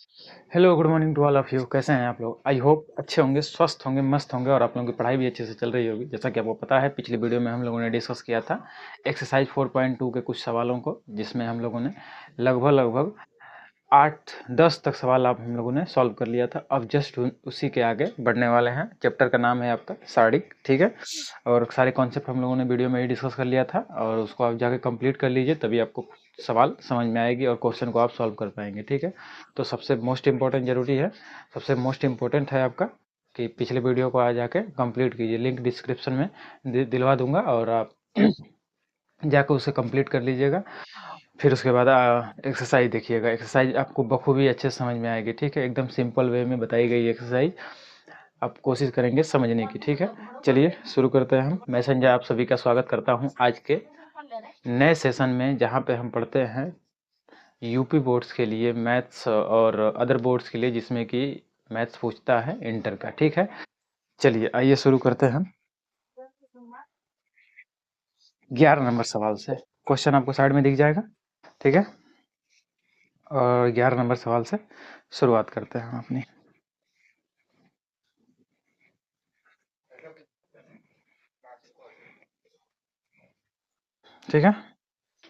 Hello, good morning to all of you. कैसे हैं आप लोग? आई होप अच्छे होंगे, स्वस्थ होंगे, मस्त होंगे और आप लोगों की पढ़ाई भी अच्छे से चल रही होगी। जैसा कि आपको पता है, पिछली वीडियो में हम लोगों ने डिस्कस किया था एक्सरसाइज 4.2 के कुछ सवालों को, जिसमें हम लोगों ने लगभग लगभग 8-10 तक सवाल आप हम लोगों ने सॉल्व कर लिया था। अब जस्ट उसी के आगे बढ़ने वाले हैं। चैप्टर का नाम है आपका सारिक, ठीक है। और सारे कॉन्सेप्ट हम लोगों ने वीडियो में ही डिस्कस कर लिया था और उसको आप जाके कंप्लीट कर लीजिए, तभी आपको सवाल समझ में आएगी और क्वेश्चन को आप सॉल्व कर पाएंगे, ठीक है। तो सबसे मोस्ट इम्पोर्टेंट जरूरी है, सबसे मोस्ट इम्पोर्टेंट है आपका कि पिछले वीडियो को आ जाके कंप्लीट कीजिए। लिंक डिस्क्रिप्शन में दिलवा दूंगा और आप जाकर उसे कंप्लीट कर लीजिएगा। फिर उसके बाद एक्सरसाइज देखिएगा। एक्सरसाइज आपको बखूबी अच्छे से समझ में आएगी, ठीक है। एकदम सिंपल वे में बताई गई एक्सरसाइज आप कोशिश करेंगे समझने की, ठीक है। चलिए शुरू करते हैं हम। मैं संजय आप सभी का स्वागत करता हूं आज के नए सेशन में, जहां पे हम पढ़ते हैं यूपी बोर्ड्स के लिए मैथ्स और अदर बोर्ड्स के लिए जिसमें कि मैथ्स पूछता है इंटर का, ठीक है। चलिए आइए शुरू करते हैं 11 नंबर सवाल से। क्वेश्चन आपको साइड में दिख जाएगा, ठीक है। और 11 नंबर सवाल से शुरुआत करते हैं हम अपनी, ठीक है।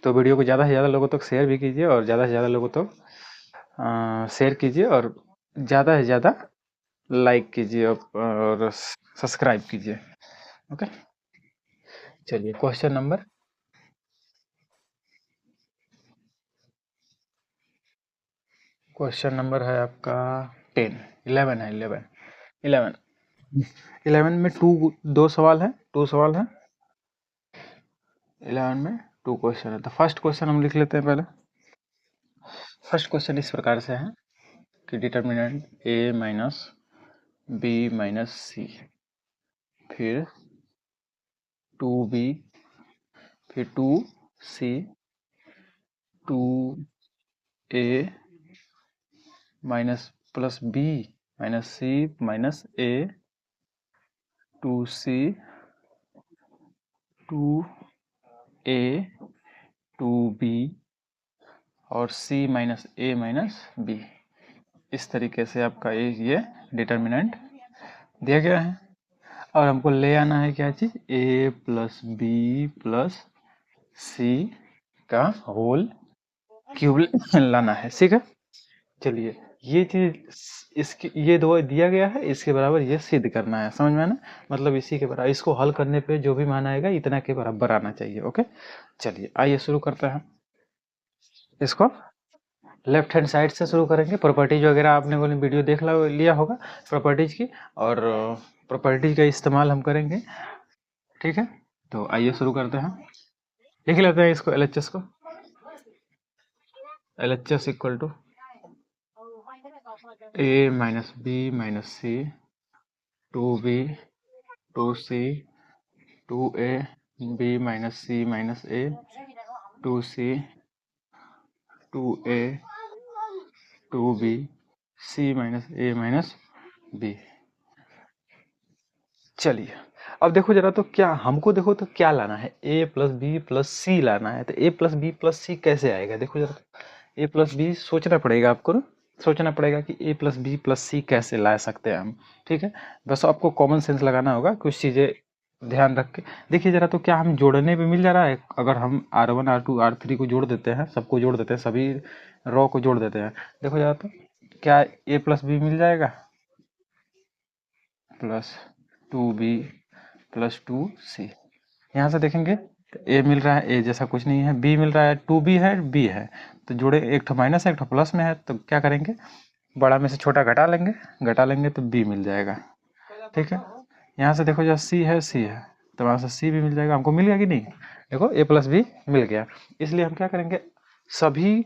तो वीडियो को ज़्यादा से ज़्यादा लोगों तक शेयर भी कीजिए और ज़्यादा से ज़्यादा लोगों तक शेयर कीजिए और ज़्यादा से ज़्यादा लाइक कीजिए और सब्सक्राइब कीजिए, ओके। चलिए क्वेश्चन नंबर है आपका 10, 11 है, 11 11 11 में दो सवाल है, 2 सवाल है। 11 में 2 क्वेश्चन है। तो फर्स्ट क्वेश्चन हम लिख लेते हैं पहले। फर्स्ट क्वेश्चन इस प्रकार से है कि determinant a minus B minus C, फिर 2b, फिर 2c, 2a minus plus B minus सी माइनस ए, 2c, 2a, 2b और c माइनस ए माइनस बी। इस तरीके से आपका ये डिटर्मिनेंट दिया गया है और हमको ले आना है क्या चीज़, a प्लस बी प्लस सी का होल क्यूब लाना है, ठीक है। चलिए ये चीज इसकी ये दो दिया गया है, इसके बराबर ये सिद्ध करना है, समझ में आना। मतलब इसी के बराबर, इसको हल करने पे जो भी मान आएगा इतना के बराबर आना चाहिए, ओके। चलिए आइए शुरू करते हैं इसको। लेफ्ट हैंड साइड से शुरू करेंगे। प्रॉपर्टीज वगैरह आपने को वीडियो देख लिया होगा प्रॉपर्टीज की, और प्रॉपर्टीज का इस्तेमाल हम करेंगे, ठीक है। तो आइए शुरू करते हैं। लिख लेते हैं इसको, एलएचएस को। LHS equal to a minus B minus c, 2b, 2c, 2a, b minus C minus A, 2c, 2a, 2b, c minus A minus b. चलिए अब देखो जरा, तो क्या हमको देखो तो क्या लाना है, a प्लस बी प्लस सी लाना है। तो a प्लस बी प्लस सी कैसे आएगा, देखो जरा। a प्लस बी सोचना पड़ेगा आपको ना, सोचना पड़ेगा कि a प्लस बी प्लस सी कैसे ला सकते हैं हम, ठीक है। बस आपको कॉमन सेंस लगाना होगा, कुछ चीज़ें ध्यान रख के देखिए जरा। तो क्या हम जोड़ने पे मिल जा रहा है, अगर हम R1 R2 R3 को जोड़ देते हैं, सबको जोड़ देते हैं, सभी रो को जोड़ देते हैं, देखो जरा तो क्या a प्लस बी मिल जाएगा, प्लस 2b प्लस 2c। यहाँ से देखेंगे तो ए मिल रहा है, ए जैसा कुछ नहीं है, बी मिल रहा है, 2b है, बी है। तो जोड़े, एक ठो माइनस है एक ठो प्लस में है, तो क्या करेंगे, बड़ा में से छोटा घटा लेंगे तो बी मिल जाएगा, ठीक है। यहाँ से देखो जो सी है, सी है, तो वहाँ से सी भी मिल जाएगा, हमको मिल गया कि नहीं। देखो ए प्लस बी मिल गया। इसलिए हम क्या करेंगे, सभी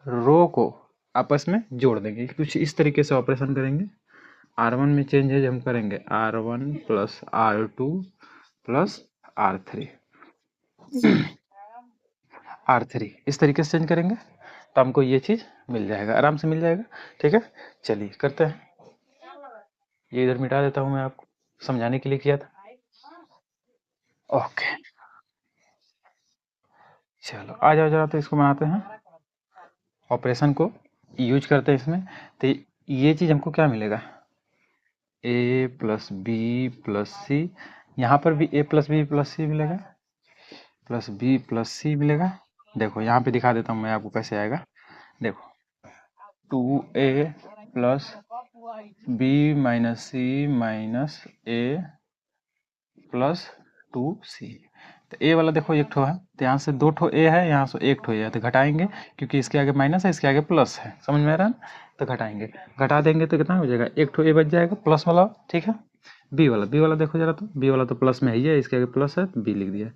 रो को आपस में जोड़ देंगे, कुछ इस तरीके से ऑपरेशन करेंगे। R1 में चेंज है, हम करेंगे R1 plus R2 plus R3, R3 इस तरीके से चेंज करेंगे तो हमको ये चीज़ मिल जाएगा, आराम से मिल जाएगा, ठीक है। चलिए करते हैं, ये इधर मिटा देता हूँ, मैं आपको समझाने के लिए किया था, ओके। चलो आ जाओ जरा, तो इसको बनाते हैं ऑपरेशन को। यूज करते हैं इसमें, तो ये चीज़ हमको क्या मिलेगा, ए प्लस बी प्लस सी, यहाँ पर भी ए प्लस बी प्लस सी मिलेगा, प्लस बी प्लस सी मिलेगा। देखो यहाँ पे दिखा देता हूँ मैं आपको कैसे आएगा। देखो 2a प्लस बी माइनस सी माइनस ए प्लस 2c। तो ए वाला देखो एक ठो है, तो यहाँ से दो ठो ए है, यहाँ से एक ठो ए है, तो घटाएंगे क्योंकि इसके आगे माइनस है, इसके आगे प्लस है, समझ में आ रहा है ना? तो घटाएंगे, घटा देंगे तो कितना हो जाएगा, एक ठो ए बच जाएगा प्लस वाला, ठीक है। बी वाला देखो जरा, तो बी वाला तो प्लस में ही है, इसके आगे प्लस है, बी लिख दिया।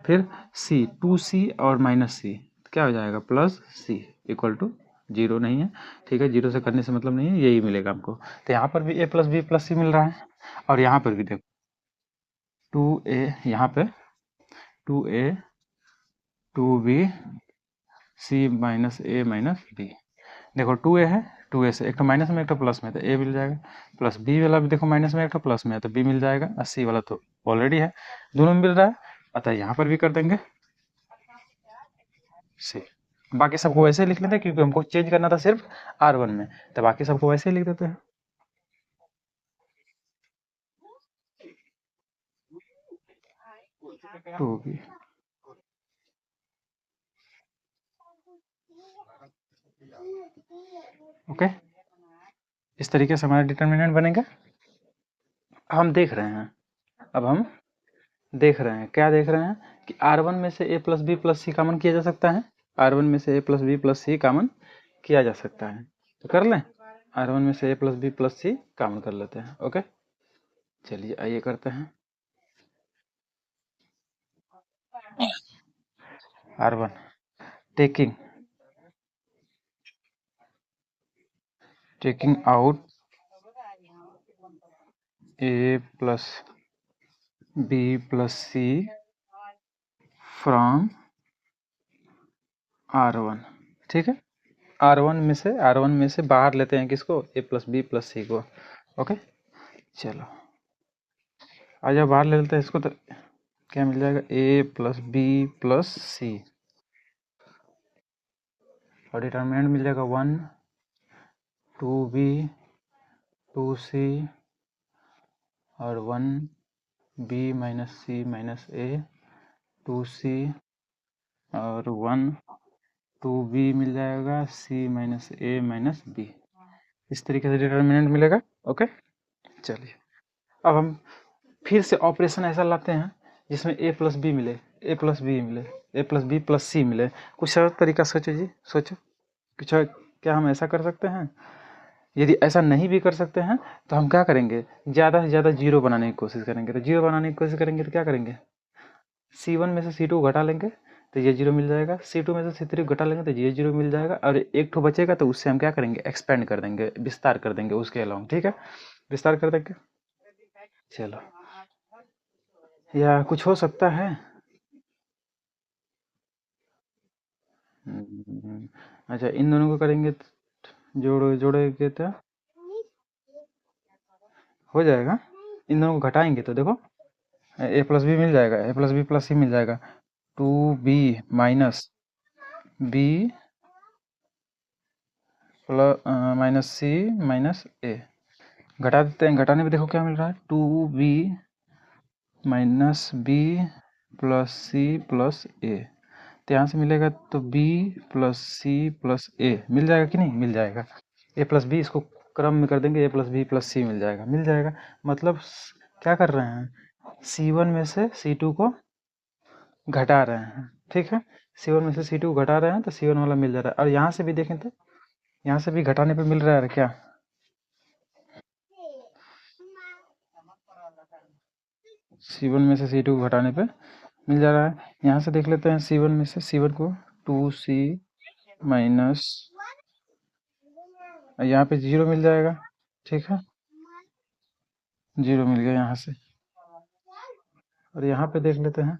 फिर सी, 2c और माइनस सी, क्या हो जाएगा, plus C equal to zero नहीं है, ठीक है, जीरो से करने से मतलब नहीं है, यही मिलेगा हमको। तो यहाँ पर भी ए प्लस बी प्लस सी मिल रहा है, और यहाँ पर भी देखो 2a, यहाँ पे 2a 2b सी माइनस ए माइनस बी। देखो 2a है, 2a से एक तो माइनस में एक तो प्लस में, तो ए मिल जाएगा, प्लस बी वाला भी देखो माइनस में एक तो प्लस में है, तो बी मिल जाएगा, और सी वाला तो ऑलरेडी है, दोनों में मिल रहा है, अतः यहाँ पर भी कर देंगे सी। बाकी सबको वैसे ही लिख लेते हैं क्योंकि हमको चेंज करना था सिर्फ R1 में, तो बाकी सबको वैसे ही लिख देते हैं। टू बी, ओके, इस तरीके से हमारा डिटर्मिनेंट बनेगा। हम देख रहे हैं, अब हम देख रहे हैं, क्या देख रहे हैं कि R1 में से a plus B plus C common किया जा सकता है, R1 में से a plus B plus C common किया जा सकता है, तो कर लें, R1 में से a plus B plus C common कर लेते हैं, ओके। चलिए आइए करते हैं, R1 taking out a plus B plus c from R1, ठीक है। R1 में से बाहर लेते हैं किसको, a प्लस बी प्लस सी को, ओके। चलो आ जाओ बाहर ले लेते हैं इसको, तो क्या मिल जाएगा, a प्लस बी प्लस सी, और डिटर्मिनेंट मिल जाएगा 1 2b 2c और 1b माइनस सी माइनस ए 2c और 1 2b मिल जाएगा c माइनस ए माइनस बी, इस तरीके से डिटर्मिनेंट मिलेगा, ओके। चलिए अब हम फिर से ऑपरेशन ऐसा लाते हैं जिसमें a प्लस बी मिले, a प्लस बी मिले, a प्लस बी प्लस सी मिले, कुछ और तरीका सोचो जी, सोचो कुछ, क्या हम ऐसा कर सकते हैं? यदि ऐसा नहीं भी कर सकते हैं तो हम क्या करेंगे, ज़्यादा से ज़्यादा जीरो बनाने की कोशिश करेंगे, तो जीरो बनाने की कोशिश करेंगे तो क्या करेंगे, C1 में से C2 घटा लेंगे तो ये जीरो मिल जाएगा, C2 में से C3 घटा लेंगे तो ये जीरो मिल जाएगा, और एक ठो बचेगा तो उससे हम क्या करेंगे, एक्सपेंड कर देंगे, विस्तार कर देंगे उसके अलावा, ठीक है, विस्तार कर देंगे। चलो या कुछ हो सकता है, अच्छा इन दोनों को करेंगे जोड़ेंगे तो हो जाएगा, इन दोनों को घटाएंगे तो देखो ए प्लस बी मिल जाएगा, A plus B plus C मिल जाएगा, 2b minus B plus minus C minus A, घटा देते हैं, घटाने पे देखो क्या मिल रहा है, 2b minus B plus C plus A, तो यहाँ से मिलेगा तो b plus C plus A मिल जाएगा कि नहीं, मिल जाएगा, ए प्लस बी इसको क्रम में कर देंगे, ए प्लस बी प्लस सी मिल जाएगा, मिल जाएगा, मतलब क्या कर रहे हैं, C1 में से C2 को घटा रहे हैं, ठीक है, C1 में से C2 घटा रहे हैं तो C1 वाला मिल जा रहा है, और यहाँ से भी देखें तो यहाँ से भी घटाने पे मिल रहा है क्या, C1 में से C2 को घटाने पे मिल जा रहा है, यहाँ से देख लेते हैं C1 में से C1 को 2c माइनस, यहाँ पे जीरो मिल जाएगा, ठीक है, जीरो मिल गया यहाँ से, और यहाँ पे देख लेते हैं,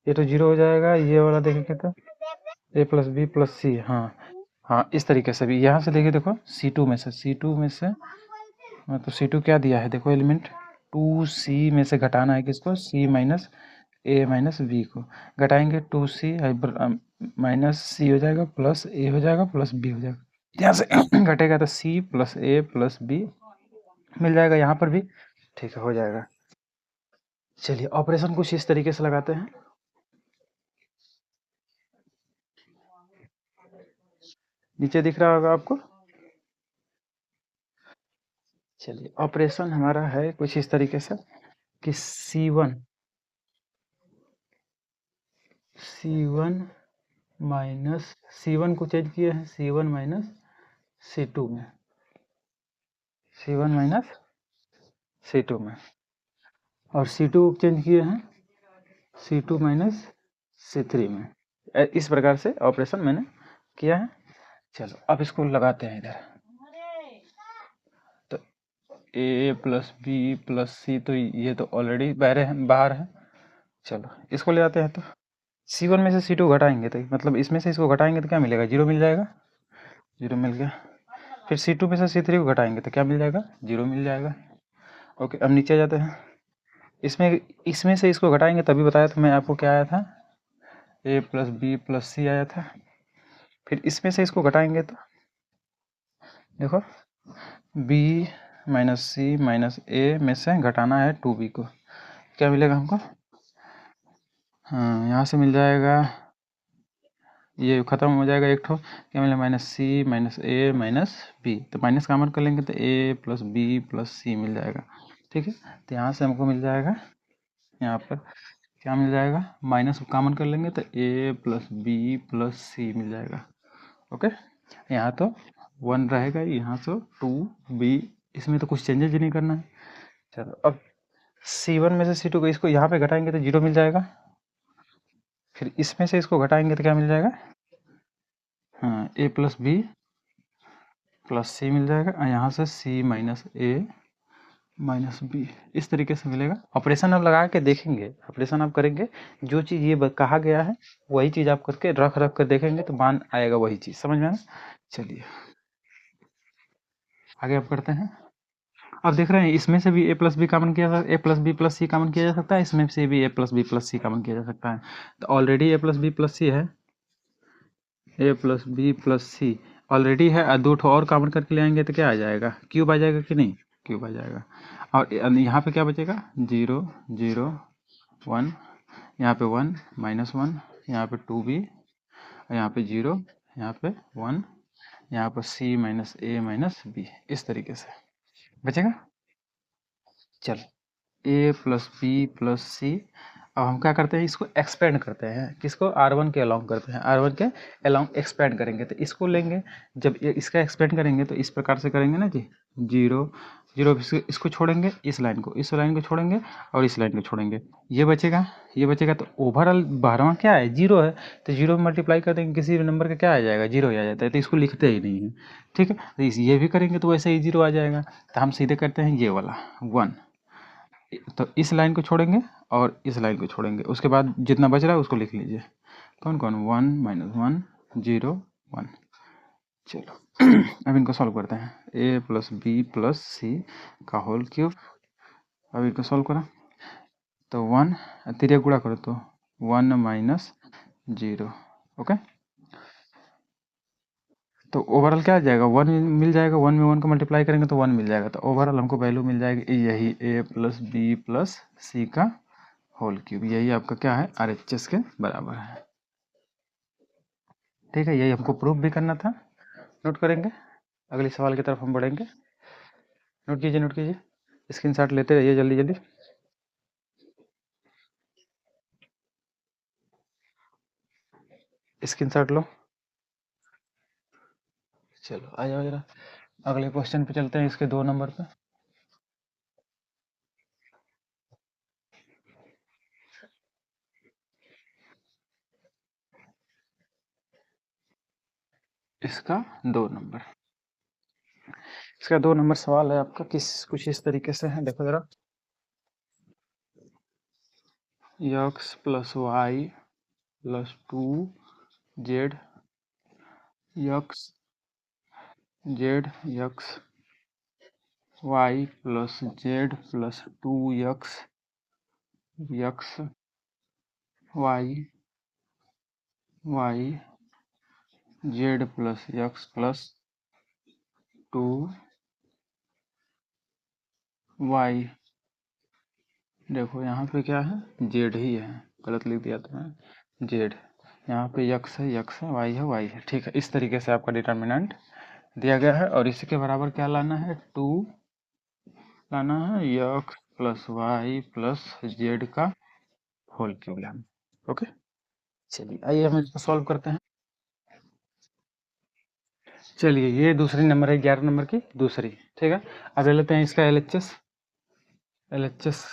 ये तो जीरो हो जाएगा, ये वाला देखेंगे तो ए प्लस बी प्लस सी, हाँ हाँ, इस तरीके से भी यहाँ से देखिए, देखो C2 में से मतलब C2 क्या दिया है, देखो एलिमेंट 2c में से घटाना है किसको, c माइनस ए माइनस बी को, घटाएंगे 2c माइनस सी हो जाएगा प्लस ए हो जाएगा प्लस बी हो जाएगा, यहाँ से घटेगा तो सी प्लस ए प्लस बी मिल जाएगा यहाँ पर भी। ठीक है, हो जाएगा। चलिए ऑपरेशन कुछ इस तरीके से लगाते हैं। नीचे दिख रहा होगा आपको। चलिए ऑपरेशन हमारा है कुछ इस तरीके से कि C1 माइनस C1 को चेंज किए हैं C1 माइनस C2 में, C1 माइनस C2 में, और C2 को चेंज किए हैं C2 माइनस C3 में। इस प्रकार से ऑपरेशन मैंने किया है। चलो अब इसको लगाते हैं इधर। तो A प्लस बी प्लस सी, तो ये तो ऑलरेडी बाहर है। चलो इसको ले आते हैं। तो C1 में से C2 घटाएंगे तो मतलब इसमें से इसको घटाएंगे तो क्या मिलेगा, जीरो मिल जाएगा। जीरो मिल गया। फिर C2 में से C3 को घटाएंगे तो क्या मिल जाएगा, जीरो मिल जाएगा। ओके, अब नीचे जाते हैं। इसमें इसमें से इसको घटाएंगे, तभी बताया था मैं आपको क्या आया था, A प्लस बी प्लस सी आया था। फिर इसमें से इसको घटाएंगे तो देखो b माइनस सी माइनस ए में से घटाना है 2b को, क्या मिलेगा हमको। हाँ, यहाँ से मिल जाएगा, ये ख़त्म हो जाएगा एक ठो, क्या मिलेगा, माइनस सी माइनस ए माइनस बी। तो माइनस कॉमन कर लेंगे तो a plus B plus C मिल जाएगा। ठीक है, तो यहाँ से हमको मिल जाएगा, यहाँ पर क्या मिल जाएगा, माइनस कॉमन कर लेंगे तो a plus B plus C मिल जाएगा। ओके, यहाँ तो 1 रहेगा, यहाँ से 2b, इसमें तो कुछ चेंजेज ही नहीं करना है। चलो अब C1 में से C2 को इसको यहाँ पे घटाएंगे तो जीरो मिल जाएगा। फिर इसमें से इसको घटाएंगे तो क्या मिल जाएगा, हाँ, a plus B plus C मिल जाएगा, और यहाँ से c माइनस ए माइनस बी, इस तरीके से मिलेगा। ऑपरेशन आप लगा के देखेंगे, ऑपरेशन आप करेंगे, जो चीज़ ये कहा गया है वही चीज़ आप करके रख रख कर देखेंगे तो मान आएगा वही चीज़, समझ में आना। चलिए आगे आप करते हैं। अब देख रहे हैं इसमें से भी a प्लस बी कॉमन किया A plus B plus C common किया जा सकता है, इसमें से भी a plus B plus C common किया जा सकता है। तो already a plus B plus C है, a plus B plus C already है, और दो ठो और कॉमन करके ले आएंगे तो क्या आ जाएगा, क्यूब आ जाएगा कि नहीं, क्यूब आ जाएगा। और यहाँ पे क्या बचेगा, 0 0 1, यहाँ पे 1 माइनस 1, यहाँ पे 2b, यहाँ पे 0, यहाँ पे 1, यहाँ पर c माइनस ए माइनस बी, इस तरीके से बचेगा। चल a प्लस बी प्लस सी, अब हम क्या करते हैं, इसको एक्सपेंड करते हैं, किसको, R1 के अलोंग करते हैं, R1 के अलोंग एक्सपेंड करेंगे। तो इसको लेंगे, जब ये इसका एक्सपेंड करेंगे तो इस प्रकार से करेंगे ना जी, 0 0, इसको छोड़ेंगे, इस लाइन को छोड़ेंगे, और इस लाइन को छोड़ेंगे, ये बचेगा, ये बचेगा। तो ओवरऑल बारहवां क्या है, जीरो है, तो जीरो में मल्टीप्लाई कर देंगे, किसी भी नंबर का क्या आ जाएगा, जीरो ही आ जाता है, तो इसको लिखते ही नहीं है। ठीक है, तो ये भी करेंगे तो वैसे ही जीरो आ जाएगा। तो हम सीधे करते हैं ये वाला 1, तो इस लाइन को छोड़ेंगे और इस लाइन को छोड़ेंगे, उसके बाद जितना बच रहा है उसको लिख लीजिए, कौन कौन, 1 माइनस 1 0 1। चलो अब इनको सॉल्व करते हैं, a प्लस बी प्लस सी का होल क्यूब। अब इनको सॉल्व करा तो 1 तिरिया गुणा करो तो 1 माइनस 0। ओके, तो ओवरऑल क्या आ जाएगा, 1 मिल जाएगा, 1 में 1 को मल्टीप्लाई करेंगे तो 1 मिल जाएगा। तो ओवरऑल हमको वैल्यू मिल जाएगी यही, a प्लस बी प्लस सी का होल क्यूब, यही आपका क्या है, RHS के बराबर है। ठीक है, यही हमको प्रूफ भी करना था। नोट करेंगे, अगले सवाल की तरफ हम बढ़ेंगे। नोट कीजिए, नोट कीजिए, स्क्रीनशॉट लेते रहिए जल्दी जल्दी। स्क्रीनशॉट लो। चलो आ जाओ जरा, अगले क्वेश्चन पे चलते हैं, इसके 2 नंबर पे। इसका 2 नंबर, इसका 2 नंबर सवाल है आपका, कुछ इस तरीके से है, देखो जरा, x plus Y plus 2z x z x y plus z plus 2x x y y z plus x plus two y, देखो यहाँ पे क्या है, जेड ही है, गलत लिख दिया था मैं, जेड। यहाँ पे यक्स है, यक्स है, वाई है, वाई है, ठीक है। इस तरीके से आपका डिटर्मिनेंट दिया गया है। और इसी के बराबर क्या लाना है, टू लाना है x plus Y plus z का होल क्यूब लाना। ओके, चलिए आइए हम इसको सॉल्व करते हैं। चलिए ये दूसरी नंबर है, 11 नंबर की दूसरी, ठीक है। अब ले लेते हैं इसका एलएचएस। एलएचएस,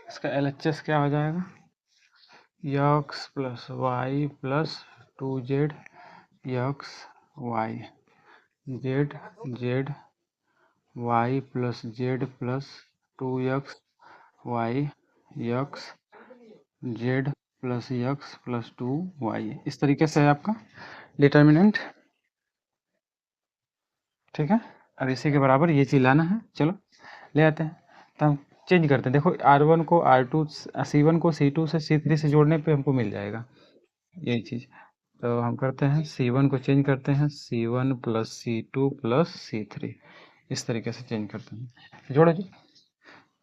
इसका एलएचएस क्या हो जाएगा, x plus Y plus two z x y, z z y plus z plus two x y x z plus x plus two Y. इस तरीके से है आपका डिटर्मिनेंट, ठीक है। अब इसी के बराबर ये चीज लाना है, चलो ले आते हैं। तो हम चेंज करते हैं, देखो R1 को R2, C1 को C2 से C3 से जोड़ने पे हमको मिल जाएगा यही चीज़। तो हम करते हैं C1 को चेंज करते हैं, C1 plus C2 plus C3, इस तरीके से चेंज करते हैं, जोड़ो जी।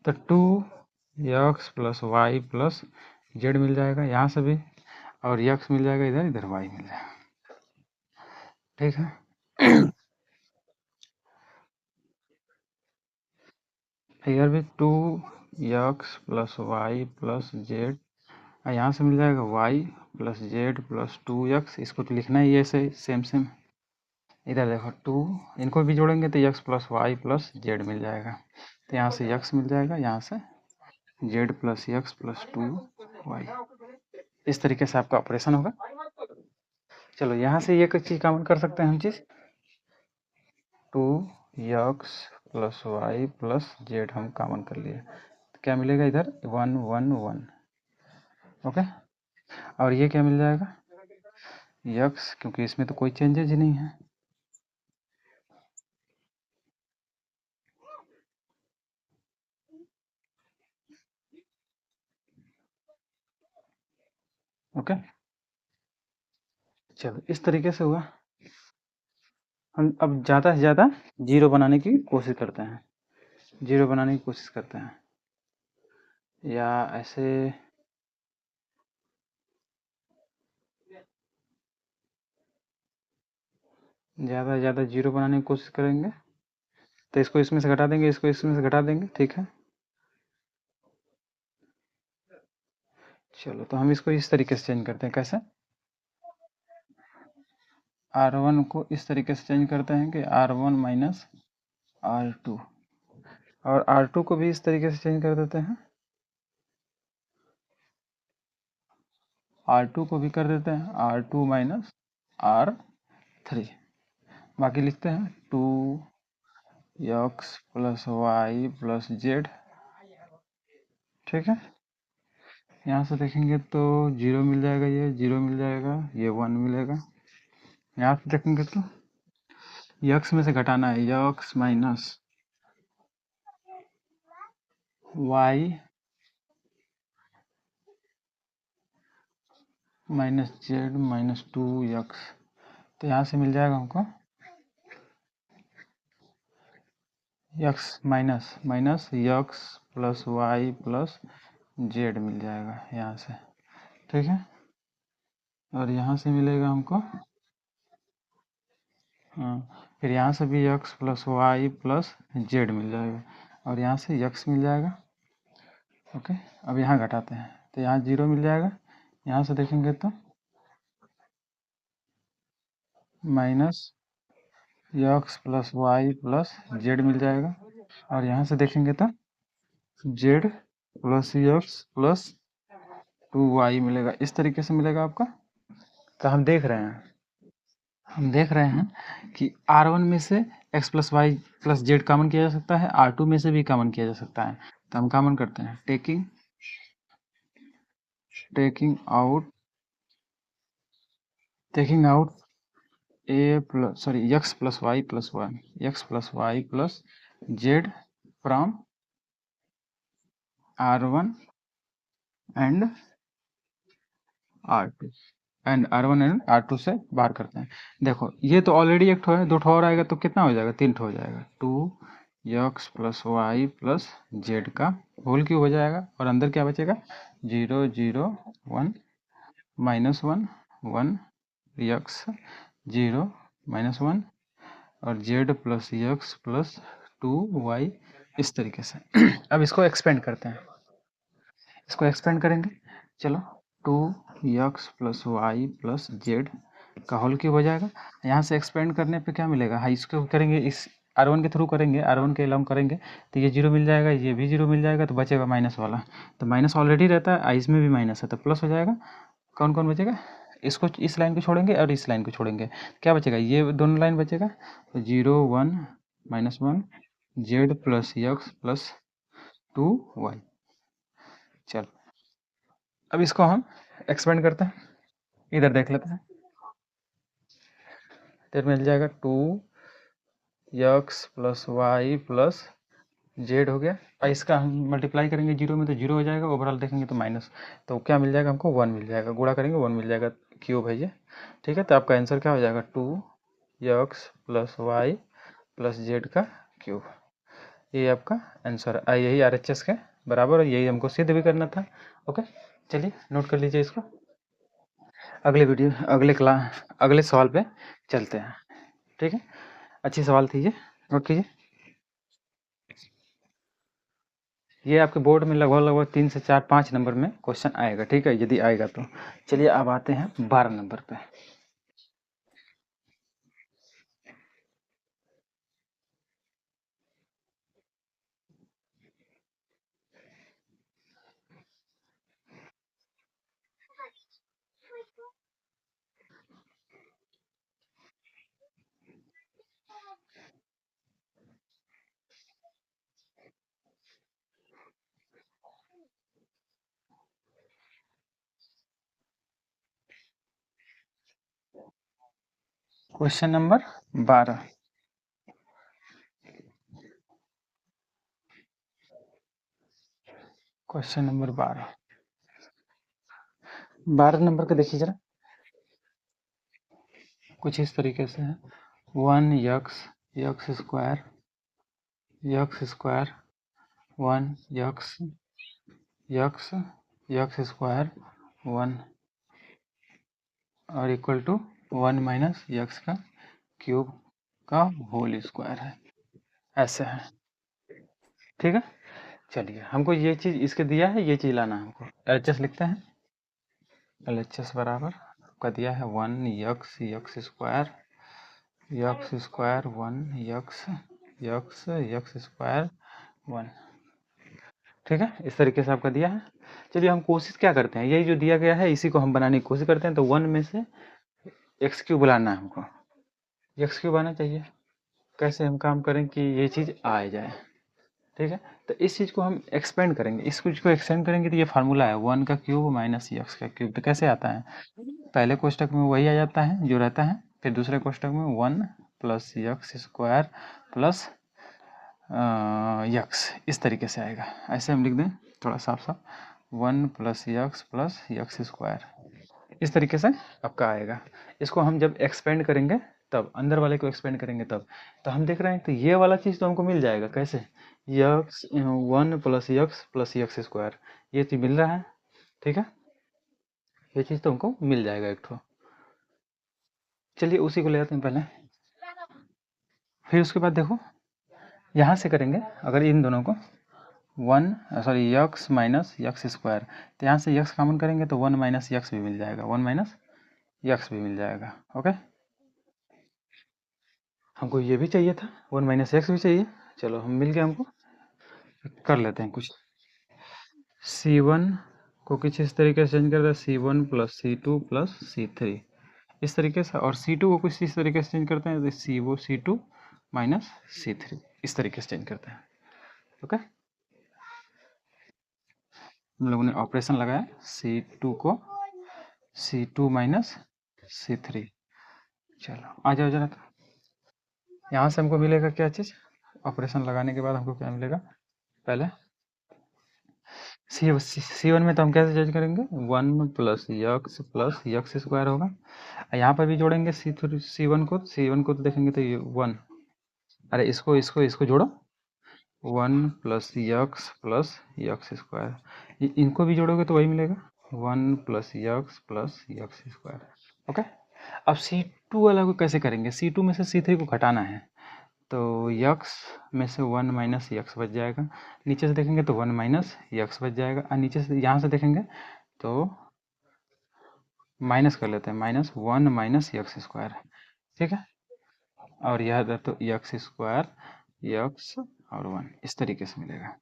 तो two x plus Y plus Z मिल जाएगा यहाँ से भी, और यक्स मिल जाएगा इधर, इधर वाई मिल जाएगा, ठीक है। इधर भी two x plus Y plus z, यहाँ से मिल जाएगा y plus z plus two x, इसको तो लिखना ही है ऐसे सेम सेम। इधर देखो टू, इनको भी जोड़ेंगे तो X plus Y plus Z मिल जाएगा, तो यहाँ से यक्स मिल जाएगा, यहाँ से Z plus x plus two Y. इस तरीके से आपका ऑपरेशन होगा। चलो यहाँ से ये चीज़ कॉमन कर सकते हैं हम, चीज़ two x plus Y plus Z हम कॉमन कर लिए, तो क्या मिलेगा इधर, वन वन वन, ओके। और ये क्या मिल जाएगा, यक्स, क्योंकि इसमें तो कोई चेंजेज ही नहीं है, ओके। चलो इस तरीके से हुआ। हम अब ज़्यादा से ज़्यादा जीरो बनाने की कोशिश करते हैं, जीरो बनाने की कोशिश करते हैं, या ऐसे ज़्यादा से ज़्यादा जीरो बनाने की कोशिश करेंगे, तो इसको इसमें से घटा देंगे, इसको इसमें से घटा देंगे, ठीक है। चलो तो हम इसको इस तरीके से चेंज करते हैं, कैसे, R1 को इस तरीके से चेंज करते हैं कि R1 माइनस R2, और R2 को भी इस तरीके से चेंज कर देते हैं, R2 को भी कर देते हैं R2 माइनस R3। बाकी लिखते हैं two x plus Y plus z, ठीक है। यहाँ से देखेंगे तो जीरो मिल जाएगा, ये जीरो मिल जाएगा, ये वन मिलेगा। यहाँ से देखेंगे तो यक्स में से घटाना है, X minus Y minus Z minus two X, तो यहाँ से मिल जाएगा हमको X minus minus X plus Y plus Z मिल जाएगा यहाँ से, ठीक है। और यहाँ से मिलेगा हमको, हाँ, फिर यहाँ से भी X plus Y plus Z मिल जाएगा, और यहाँ से यक्स मिल जाएगा, ओके। अब यहाँ घटाते हैं तो यहाँ जीरो मिल जाएगा, यहाँ से देखेंगे तो minus X plus Y plus Z मिल जाएगा, और यहाँ से देखेंगे तो Z plus x plus two Y मिलेगा, इस तरीके से मिलेगा आपका। तो हम देख रहे हैं कि R1 में से x plus Y plus z common किया जा सकता है, R2 में से भी कॉमन किया जा सकता है। तो हम कॉमन करते हैं, taking out a plus sorry x plus Y plus one, x plus Y plus z from R1 and R2, and R1 and R2 से बाहर करते हैं। देखो ये तो ऑलरेडी एक ठो है, दो ठो और आएगा तो कितना हो जाएगा, तीन ठो हो जाएगा। 2x plus Y plus z का होल क्यूब हो जाएगा, और अंदर क्या बचेगा, 0 0 1 -1 1 x 0 -1 और z plus x plus 2y, इस तरीके से। अब इसको एक्सपेंड करते हैं, इसको एक्सपेंड करेंगे। चलो 2x plus Y plus z का होल क्यूब हो जाएगा। यहाँ से एक्सपेंड करने पे क्या मिलेगा, हाँ इसको करेंगे, इस R1 के थ्रू करेंगे, R1 के अलाउंग करेंगे तो ये जीरो मिल जाएगा, ये भी जीरो मिल जाएगा, तो बचेगा माइनस वाला। तो माइनस ऑलरेडी रहता है, इसमें भी माइनस है तो प्लस हो जाएगा। कौन कौन बचेगा, इसको, इस लाइन को छोड़ेंगे और इस लाइन को छोड़ेंगे, क्या बचेगा, ये दोनों लाइन बचेगा। तो 0 1 -1 Z plus x plus 2y। चल अब इसको हम एक्सपेंड करते हैं, इधर देख लेते हैं। इधर मिल जाएगा 2x plus Y plus Z हो गया, और इसका हम मल्टीप्लाई करेंगे जीरो में तो जीरो हो जाएगा, ओवरऑल देखेंगे तो माइनस, तो क्या मिल जाएगा हमको, 1 मिल जाएगा, गुणा करेंगे 1 मिल जाएगा, क्यूब है ये। ठीक है, तो आपका आंसर क्या हो जाएगा, 2x plus Y plus z का क्यूब। ये आपका आंसर है, यही RHS के बराबर है, यही हमको सिद्ध भी करना था। ओके, चलिए नोट कर लीजिए इसको। अगले वीडियो, अगले सवाल पे चलते हैं। ठीक है, अच्छी सवाल थी ये, नोट कीजिए। ये आपके बोर्ड में लगभग लगभग 3 से 4 5 नंबर में क्वेश्चन आएगा। ठीक है, यदि आएगा तो। चलिए अब आते हैं 12 नंबर पे। Question number 12। Question number 12, 12 number का देखिए जरा, कुछ इस तरीके से है। 1x x square 1 x x x square 1 और इक्वल टू 1 माइनस एक्स का क्यूब का होल स्क्वायर है, ऐसे है। ठीक है, चलिए हमको ये चीज़ इसके दिया है, ये चीज़ लाना है हमको। LHS लिखते हैं, LHS बराबर आपका दिया है 1 x x square 1 x x x square 1। ठीक है, इस तरीके से आपका दिया है। चलिए हम कोशिश क्या करते हैं, यही जो दिया गया है इसी को हम बनाने की कोशिश करते हैं। तो 1 में से एक्स क्यूब लाना है हमको, एक्स क्यूब आना चाहिए। कैसे हम काम करें कि ये चीज़ आ जाए। ठीक है, तो इस चीज़ को हम एक्सपेंड करेंगे, इस चीज़ को एक्सटेंड करेंगे तो ये फार्मूला है 1 का क्यूब माइनस एक्स का क्यूब। तो कैसे आता है, पहले कोष्टक में वही आ जाता है जो रहता है, फिर दूसरे कोष्टक में 1 plus x square plus x, इस तरीके से आएगा। ऐसे हम लिख दें थोड़ा साफ साफ, 1 प्लस यक्स स्क्वायर, इस तरीके से आपका आएगा। इसको हम जब एक्सपेंड करेंगे तब, अंदर वाले को एक्सपेंड करेंगे तब, तो हम देख रहे हैं तो ये वाला चीज़ तो हमको मिल जाएगा। कैसे, यक्स 1 प्लस यक्स स्क्वायर, ये चीज़ मिल रहा है। ठीक है, ये चीज़ तो हमको मिल जाएगा एक ठो। चलिए उसी को ले आते हैं पहले, फिर उसके बाद देखो यहाँ से करेंगे, अगर इन दोनों को 1 sorry x minus x square, तो यहाँ से यक्स कॉमन करेंगे तो 1 माइनस यक्स भी मिल जाएगा, 1 माइनस यक्स भी मिल जाएगा। ओके, हमको ये भी चाहिए था, 1 माइनस एक्स भी चाहिए। चलो हम मिल गया हमको, कर लेते हैं कुछ। C1 को कुछ इस तरीके से चेंज करते हैं, C1 plus C2 plus C3, इस तरीके से। और C2 को कुछ इस तरीके से चेंज करते हैं, तो C2 माइनस C3, इस तरीके से चेंज करते हैं। ओके, हम लोगों ने ऑपरेशन लगाया, C2 को C2 माइनस C3। चलो आ जाओ जरा, यहाँ से हमको मिलेगा क्या चीज़, ऑपरेशन लगाने के बाद हमको क्या मिलेगा, पहले सी वन में तो हम कैसे चेंज करेंगे, 1 + x होगा। यहाँ पर भी जोड़ेंगे सी वन को तो देखेंगे तो ये 1, अरे इसको इसको इसको जोड़ो, 1 + x + x², इनको भी जोड़ोगे तो वही मिलेगा, 1 + x + x²। ओके। अब C2 वाला को कैसे करेंगे, C2 में से C3 को घटाना है, तो यक्स में से 1 - यक्स बच जाएगा, नीचे से देखेंगे तो 1 - यक्स बच जाएगा, और नीचे से यहाँ से देखेंगे तो माइनस कर लेते हैं, -1 - यक्स², ठीक है। और यह तो x², यक्स और 1 इस तरीके से मिलेगा।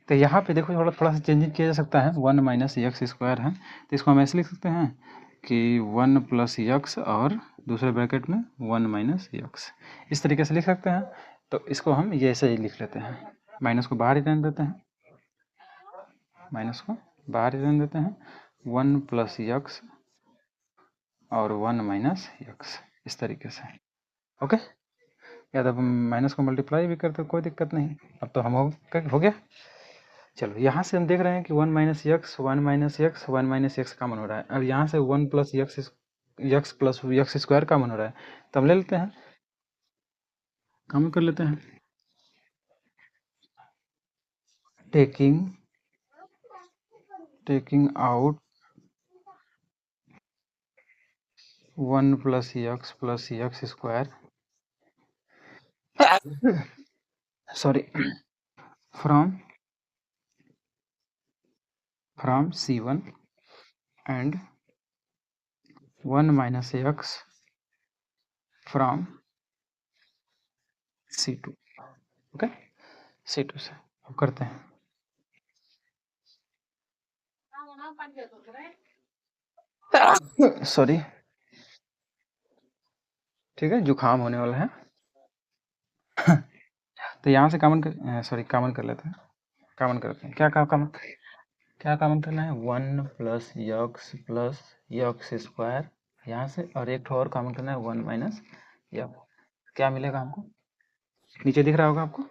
तो यहाँ पे देखो थोड़ा थोड़ा सा चेंजिंग किया जा सकता है, 1 - यक्स² है तो इसको हम ऐसे लिख सकते हैं कि 1 + यक्स और दूसरे ब्रैकेट में 1 - यक्स, इस तरीके से लिख सकते हैं। तो इसको हम ये ऐसे ही लिख लेते हैं, माइनस को बाहर ही रहने देते हैं, माइनस को बाहर ही रहने देते हैं, 1 + यक्स और 1 - यक्स इस तरीके से। ओके, या तो हम माइनस को मल्टीप्लाई भी करते कोई दिक्कत नहीं। अब तो हम हो गया। चलो यहाँ से हम देख रहे हैं कि 1 - यक्स 1 - यक्स कॉमन हो रहा है, और यहाँ से 1 + यक्स कॉमन हो रहा है, तो हम ले लेते हैं, कॉमन कर लेते हैं, taking out 1 + x sorry, from C1 and 1 - x from C2। Okay, C2 से अब करते हैं, सॉरी, ठीक है, जुकाम होने वाला है। तो यहाँ से कॉमन कर लेते हैं, कॉमन करते हैं, क्या कॉमन करना है, 1 + यक्स यहाँ से, और एक और कॉमन करना है 1 - यक्स। क्या मिलेगा हमको, नीचे दिख रहा होगा आपको,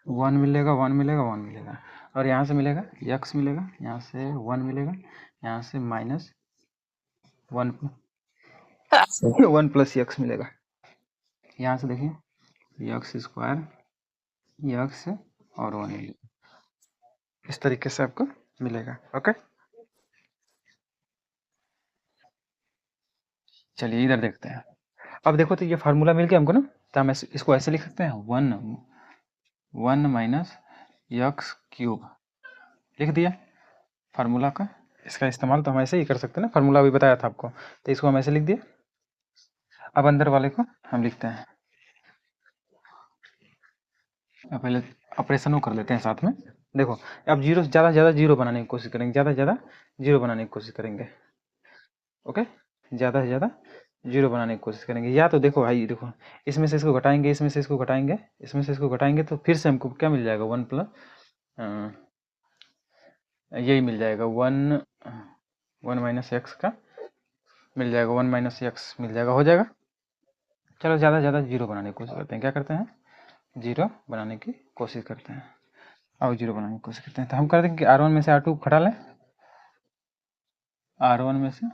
1 मिलेगा, 1 मिलेगा, 1 मिलेगा, और यहाँ से मिलेगा यक्स मिलेगा, यहाँ से 1 मिलेगा, यहाँ से -1 1 + यक्स मिलेगा, यहाँ से देखिए यक्स², यक्स और 1 मिलेगा, इस तरीके से आपको मिलेगा। ओके, चलिए इधर देखते हैं। अब देखो तो ये फार्मूला मिल गया हमको ना, तो हम इसको ऐसे लिख सकते हैं, 1 - यक्स³ लिख दिया फार्मूला का। इसका इस्तेमाल तो हम ऐसे ही कर सकते हैं ना, फार्मूला अभी बताया था आपको, तो इसको हम ऐसे लिख दिए। अब अंदर वाले को हम लिखते हैं, अब पहले ऑपरेशनों कर लेते हैं साथ में। देखो अब जीरो से ज़्यादा जीरो बनाने की कोशिश करेंगे, ज़्यादा से ज़्यादा जीरो बनाने की कोशिश करेंगे। ओके, ज़्यादा से ज़्यादा जीरो बनाने की कोशिश करेंगे, या तो देखो भाई देखो, इसमें से इसको घटाएंगे, इसमें से इसको घटाएंगे, इसमें से इसको घटाएंगे, तो फिर से हमको क्या मिल जाएगा, 1 प्लस यही मिल जाएगा, 1 - यक्स का मिल जाएगा, 1 - यक्स मिल जाएगा, हो जाएगा। चलो ज़्यादा से ज़्यादा जीरो बनाने की कोशिश करते हैं, क्या करते हैं, जीरो बनाने की कोशिश करते हैं, और जीरो बनाने की कोशिश करते हैं, तो हम कर देंगे कि R1 में से R2 घटा लें, R1 में से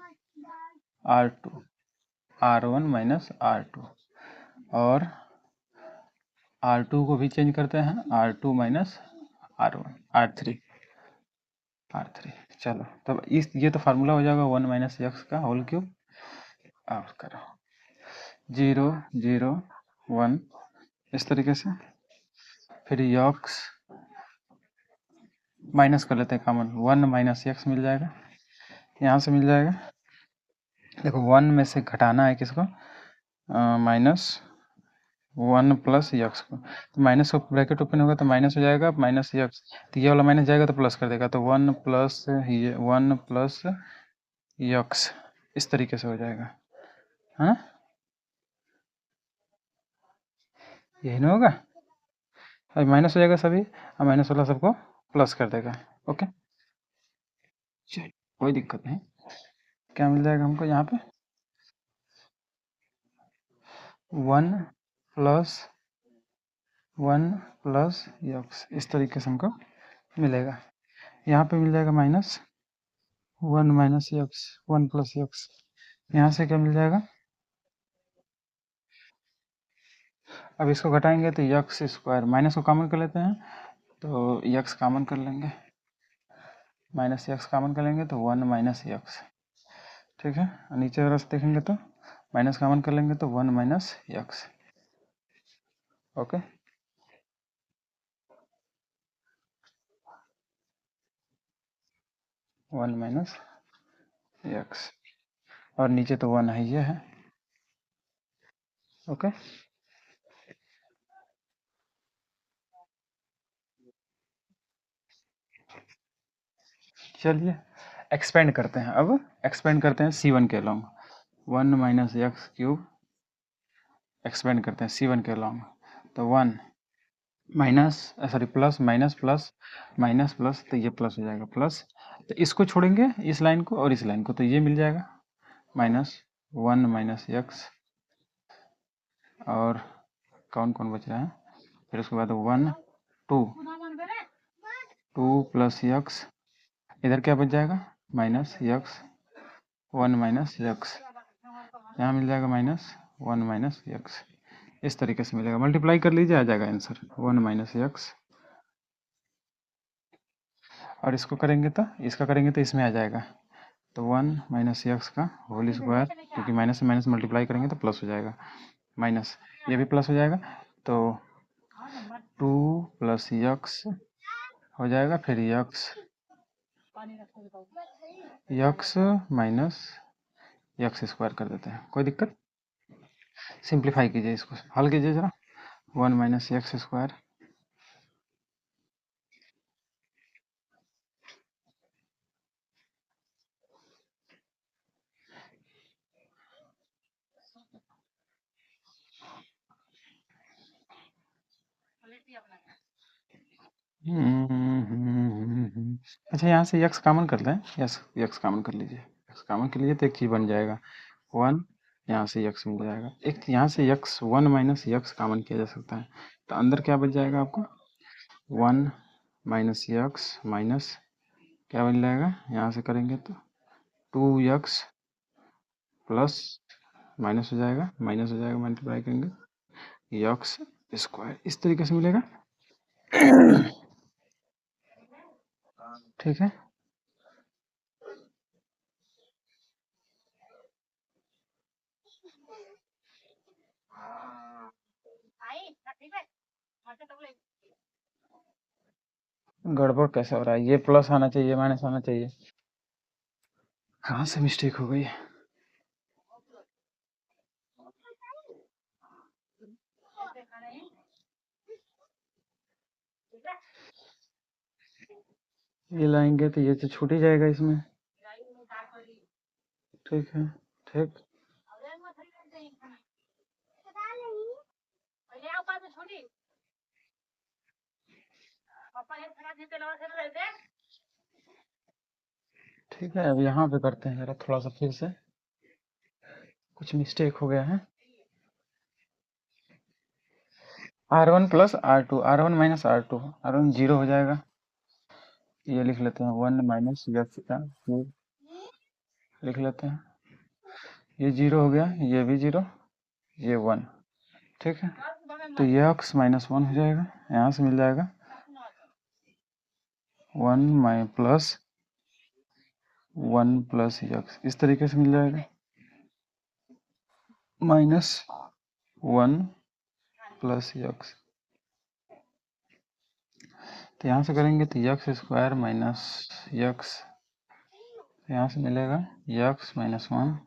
R2, R1 - R2, और R2 को भी चेंज करते हैं, R2 - R1, R3। चलो तब ये तो फार्मूला हो जाएगा 1 - यक्स का होल क्यूब, और करो 0 0 1 इस तरीके से, फिर यक्स माइनस कर लेते हैं कॉमन, 1 - यक्स मिल जाएगा, यहाँ से मिल जाएगा, देखो 1 में से घटाना है किसको, -1 + यक्स को, तो माइनस को ब्रैकेट ओपन होगा तो माइनस हो जाएगा, -यक्स, तो ये वाला माइनस जाएगा तो प्लस कर देगा, तो 1 + यक्स इस तरीके से हो जाएगा, है ना, यही ना होगा, अभी माइनस हो जाएगा सभी, और माइनस वाला सबको प्लस कर देगा। ओके, चलिए कोई दिक्कत नहीं, क्या मिल जाएगा हमको यहाँ पे, 1 + यक्स इस तरीके से हमको मिलेगा। यहाँ पे मिल जाएगा minus 1 minus x 1 plus x. यहाँ से क्या मिल जाएगा, अब इसको घटाएंगे तो यक्स स्क्वायर, माइनस को कॉमन कर लेते हैं तो यक्स कॉमन कर लेंगे, माइनस यक्स कॉमन कर लेंगे तो 1 माइनस यक्स। ठीक है, और नीचे अगर से देखेंगे तो माइनस कॉमन कर लेंगे तो 1 minus x. Okay, one minus x, और नीचे तो 1 है, ये है। ओके, चलिए एक्सपेंड करते हैं। अब एक्सपेंड करते हैं C1 के long, 1 minus x cube, expand करते हैं C1 के लॉन्ग, तो 1 minus sorry plus minus plus minus plus, तो ये प्लस हो जाएगा प्लस, तो इसको छोड़ेंगे इस लाइन को और इस लाइन को, तो ये मिल जाएगा माइनस 1 माइनस एक्स, और कौन कौन बच रहा है, फिर उसके बाद 1 2 प्लस एक्स, इधर क्या बच जाएगा माइनस एक्स 1 माइनस एक्स, यहाँ मिल जाएगा माइनस 1 माइनस एक्स। इस तरीके से मिलेगा, मल्टीप्लाई कर लीजिए, आ जाएगा आंसर 1 माइनस एक्स, और इसको करेंगे तो इसका करेंगे तो इसमें आ जाएगा, तो 1 माइनस एक्स का होल स्क्वायर, क्योंकि माइनस से माइनस मल्टीप्लाई करेंगे तो प्लस हो जाएगा, माइनस ये भी प्लस हो जाएगा, तो 2 प्लस एक्स हो जाएगा, फिर एक्स माइनस एक्स स्क्वायर कर देते हैं, कोई दिक्कत। सिंप्लीफाई कीजिए, इसको हल कीजिए जरा, 1 माइनस एक्स स्क्वायर, अच्छा यहाँ से एक्स कॉमन कर लें, यस एक्स कॉमन कर लीजिए, एक्स कॉमन कर लीजिए तो एक चीज़ बन जाएगा 1, यहाँ से एक्स मिल जाएगा, एक यहाँ से एक्स 1 माइनस एक्स कॉमन किया जा सकता है, तो अंदर क्या बच जाएगा आपको 1 माइनस एक्स माइनस क्या बन जाएगा, यहाँ से करेंगे तो 2x प्लस माइनस हो जाएगा, माइनस हो जाएगा, मल्टीप्लाई करेंगे एक्स स्क्वायर, इस तरीके से मिलेगा। ठीक है, गड़बड़ कैसे हो रहा है, ये प्लस आना चाहिए माइनस आना चाहिए, कहाँ से मिस्टेक हो गई। ये लाएंगे तो ये तो छूट ही जाएगा इसमें। ठीक है, ठीक, ठीक है, अब यहाँ पे करते हैं जरा थोड़ा सा, फिर से कुछ मिस्टेक हो गया है। R1 plus R2, R1 minus R2, R1 zero हो जाएगा, ये लिख लेते हैं 1 माइनस एक्स का क्यूब लिख लेते हैं, ये जीरो हो गया, ये भी जीरो, ये 1। ठीक है, तो ये एक्स माइनस 1 हो जाएगा, यहाँ से मिल जाएगा 1 प्लस एक्स, इस तरीके से मिल जाएगा माइनस 1 प्लस एक्स, तो यहाँ से करेंगे तो एक्स स्क्वायर माइनस एक्स, यहाँ से मिलेगा एक्स माइनस 1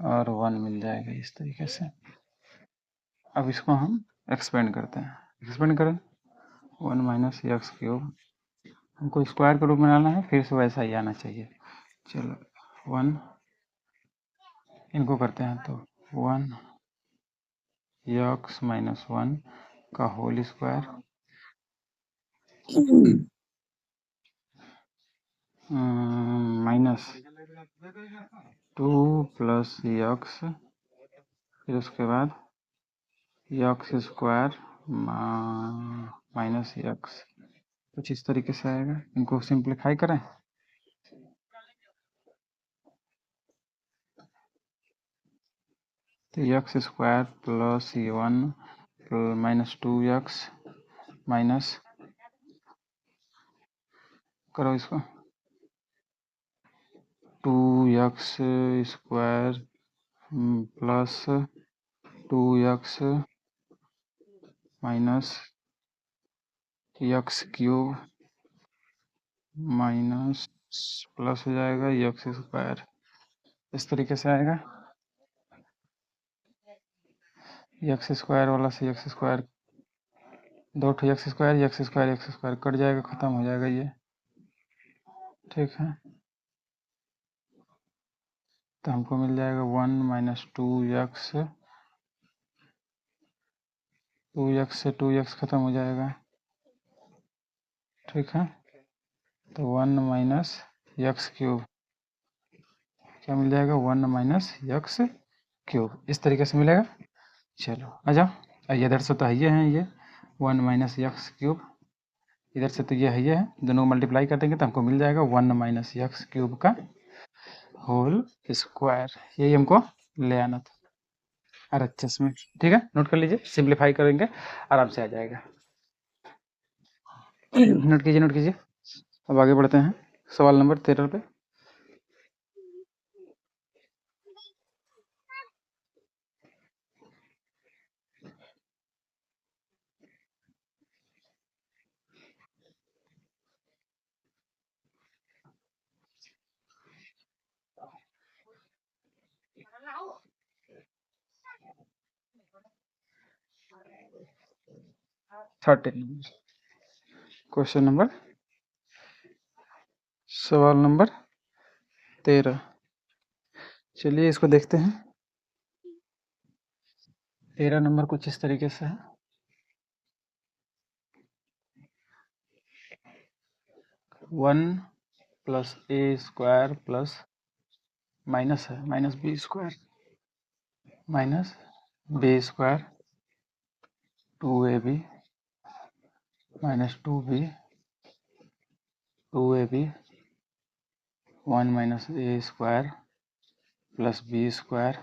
और 1 मिल जाएगा इस तरीके से। अब इसको हम एक्सपेंड करते हैं, एक्सपेंड करें 1 माइनस एक्स क्यूब, हमको स्क्वायर के रूप में लाना है, फिर से वैसा ही आना चाहिए। चलो 1 इनको करते हैं तो 1 एक्स माइनस 1 का whole square minus 2 plus x, फिर उसके बाद एक्स स्क्वायर माइनस एक्स, कुछ इस तरीके से आएगा। इनको सिंप्लीफाई करें तो एक्स स्क्वायर प्लस ये 1 माइनस 2x माइनस, करो इसको, 2x square plus 2x minus x cube minus plus हो जाएगा एक्स स्क्वायर, इस तरीके से आएगा। एक्स स्क्वायर वाला से एक्स स्क्वायर, दो ठो एक्स स्क्वायर कट जाएगा, ख़त्म हो जाएगा ये, ठीक है। तो हमको मिल जाएगा 1 माइनस 2x, 2x से 2x ख़त्म हो जाएगा, ठीक है। तो 1 माइनस एक्स क्यूब, क्या मिल जाएगा 1 माइनस एक्स क्यूब, इस तरीके से मिलेगा। चलो आ जाओ, इधर से तो है ये हैं, ये 1 माइनस एक्स क्यूब, इधर से तो ये है, ये है, दोनों को मल्टीप्लाई कर देंगे तो हमको मिल जाएगा 1 माइनस एक्स क्यूब का होल स्क्वायर, यही हमको ले आना था। RHS में, ठीक है, नोट कर लीजिए, सिंप्लीफाई करेंगे आराम से आ जाएगा। नोट कीजिए, नोट कीजिए। अब आगे बढ़ते हैं सवाल नंबर 13 पे। क्वेश्चन नंबर, सवाल नंबर 13। चलिए इसको देखते हैं। 13 नंबर कुछ इस तरीके से है, 1 प्लस ए स्क्वायर प्लस माइनस है, minus B square minus B square 2ab minus 2ab 1 minus A square plus B square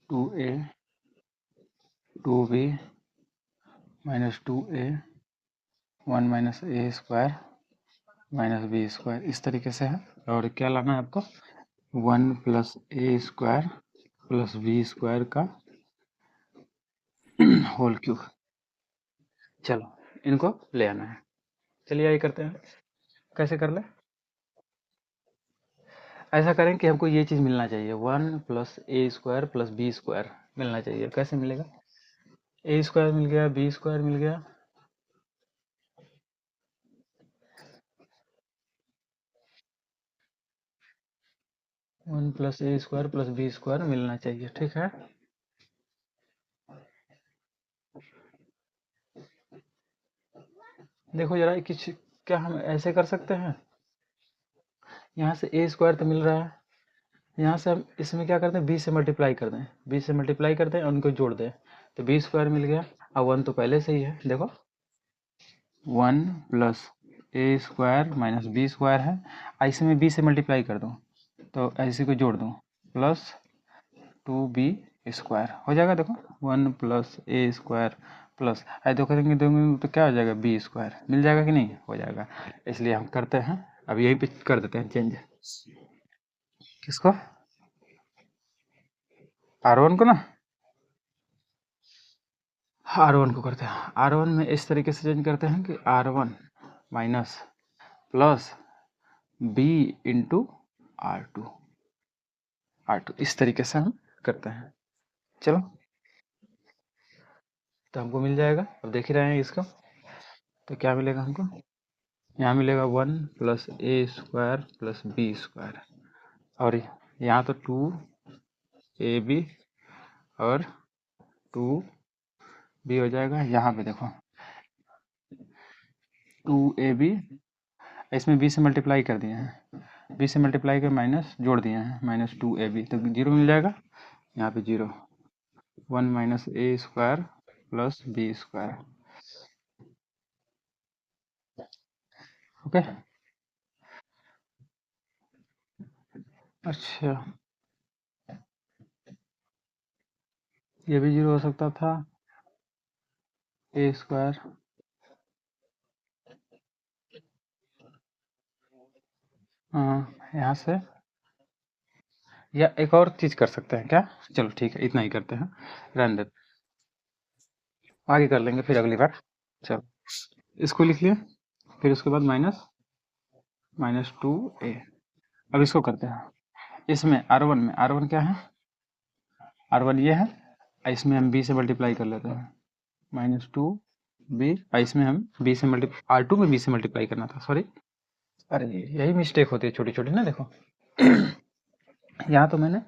2a 2b minus 2a 1 minus A square minus B square, इस तरीके से है। और क्या लाना है आपको, 1 प्लस ए स्क्वायर प्लस बी स्क्वायर का होल क्यूब। चलो इनको ले आना है, चलिए यही करते हैं। कैसे कर ले, ऐसा करें कि हमको ये चीज़ मिलना चाहिए, 1 प्लस ए स्क्वायर प्लस बी स्क्वायर मिलना चाहिए। कैसे मिलेगा, ए स्क्वायर मिल गया, बी स्क्वायर मिल गया, 1 प्लस ए स्क्वायर प्लस बी स्क्वायर मिलना चाहिए, ठीक है। देखो जरा कुछ, क्या हम ऐसे कर सकते हैं, यहाँ से ए स्क्वायर तो मिल रहा है, यहाँ से हम इसमें क्या करते हैं, बी से मल्टीप्लाई कर दें, बी से मल्टीप्लाई करते हैं और उनको जोड़ दें, तो बी स्क्वायर मिल गया। अब 1 तो पहले से ही है, देखो 1 प्लस ए स्क्वायर माइनस बी स्क्वायर है, ऐसे में बी से मल्टीप्लाई कर दूँ तो ऐसे को जोड़ दूँ, प्लस 2b स्क्वायर हो जाएगा। देखो 1 प्लस ए स्क्वायर प्लस आई दो करेंगे, दोगे तो क्या हो जाएगा, बी स्क्वायर मिल जाएगा कि नहीं, हो जाएगा। इसलिए हम करते हैं, अब यही पे कर देते हैं चेंज, किसको, R1 को ना, R1 को करते हैं। R1 में इस तरीके से चेंज करते हैं कि R1 minus plus b into R2 इस तरीके से हम करते हैं। चलो तो हमको मिल जाएगा, अब देख ही रहे हैं इसको, तो क्या मिलेगा हमको, यहाँ मिलेगा 1 प्लस ए स्क्वायर प्लस बी स्क्वायर, और यहाँ तो 2ab और 2b हो जाएगा। यहाँ पे देखो 2ab, इसमें b से मल्टीप्लाई कर दिए हैं, b से मल्टीप्लाई कर माइनस जोड़ दिए हैं, माइनस 2ab, तो 0 मिल जाएगा, यहाँ पे 0, 1 minus A square plus B square, okay. अच्छा, ये भी 0 हो सकता था, ए स्क्वायर। हाँ, यहाँ से, या एक और चीज़ कर सकते हैं क्या? चलो ठीक है, इतना ही करते हैं, रहने दे, आगे कर लेंगे फिर अगली बार। चलो, इसको लिख लिया, फिर उसके बाद -2a। अब इसको करते हैं, इसमें R1 में, R1 क्या है, R1 ये है, इसमें हम b से मल्टीप्लाई कर लेते हैं, -2b, इसमें हम b से R2 में b से मल्टीप्लाई करना था, सॉरी। अरे यही मिस्टेक होती है छोटी छोटी ना, देखो यहाँ तो मैंने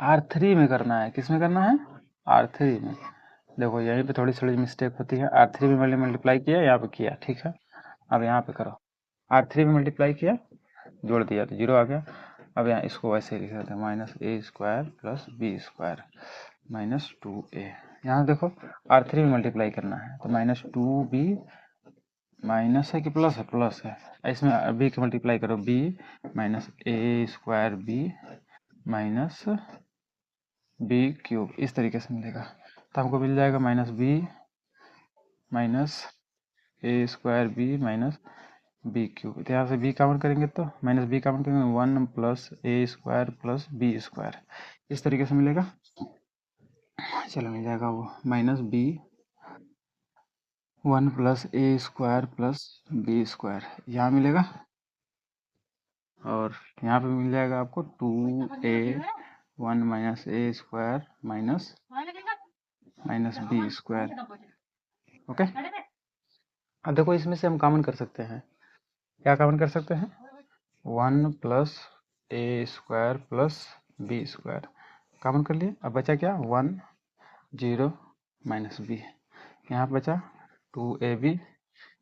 R3 में करना है, किस में करना है, R3 में। देखो यहीं पे थोड़ी थोड़ी मिस्टेक होती है, R3 में मैंने मल्टीप्लाई किया, यहाँ पे किया, ठीक है। अब यहाँ पे करो, R3 में मल्टीप्लाई किया, जोड़ दिया तो 0 आ गया। अब यहाँ इसको वैसे ही लिख देते हैं, -a² + b² -2a। यहाँ देखो R3 में मल्टीप्लाई करना है तो -2b, माइनस है कि प्लस है, प्लस है, इसमें b की मल्टीप्लाई करो, b -a² b -b³, इस तरीके से मिलेगा। तो हमको मिल जाएगा -b -a² b -b³। तो यहाँ से b काउंट करेंगे तो -b काउंट करेंगे 1 + a² + b², इस तरीके से मिलेगा। चलो मिल जाएगा वो -b 1 + a² + b², यहाँ मिलेगा। और यहाँ पे मिल जाएगा आपको 2a 1 - a² -b²। ओके, अब देखो इसमें से हम कॉमन कर सकते हैं, क्या कॉमन कर सकते हैं, 1 + a² + b² कॉमन कर लिए। अब बचा क्या, 1 0 -b, यहाँ बचा 2ab,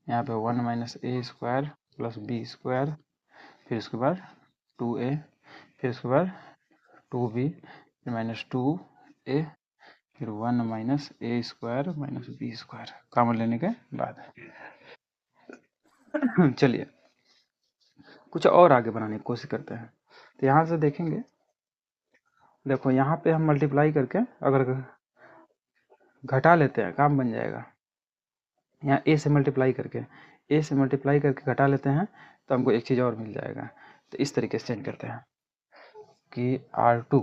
यहाँ पे 1 - a² + b², फिर उसके बाद 2a, फिर उसके बाद 2b, फिर -2a, फिर 1 - a² - b² कॉमन लेने के बाद। चलिए कुछ और आगे बनाने की कोशिश करते हैं। तो यहाँ से देखेंगे, देखो यहाँ पे हम मल्टीप्लाई करके अगर घटा लेते हैं, काम बन जाएगा। यहाँ a से मल्टीप्लाई करके घटा लेते हैं तो हमको एक चीज़ और मिल जाएगा। तो इस तरीके से चेंज करते हैं कि R2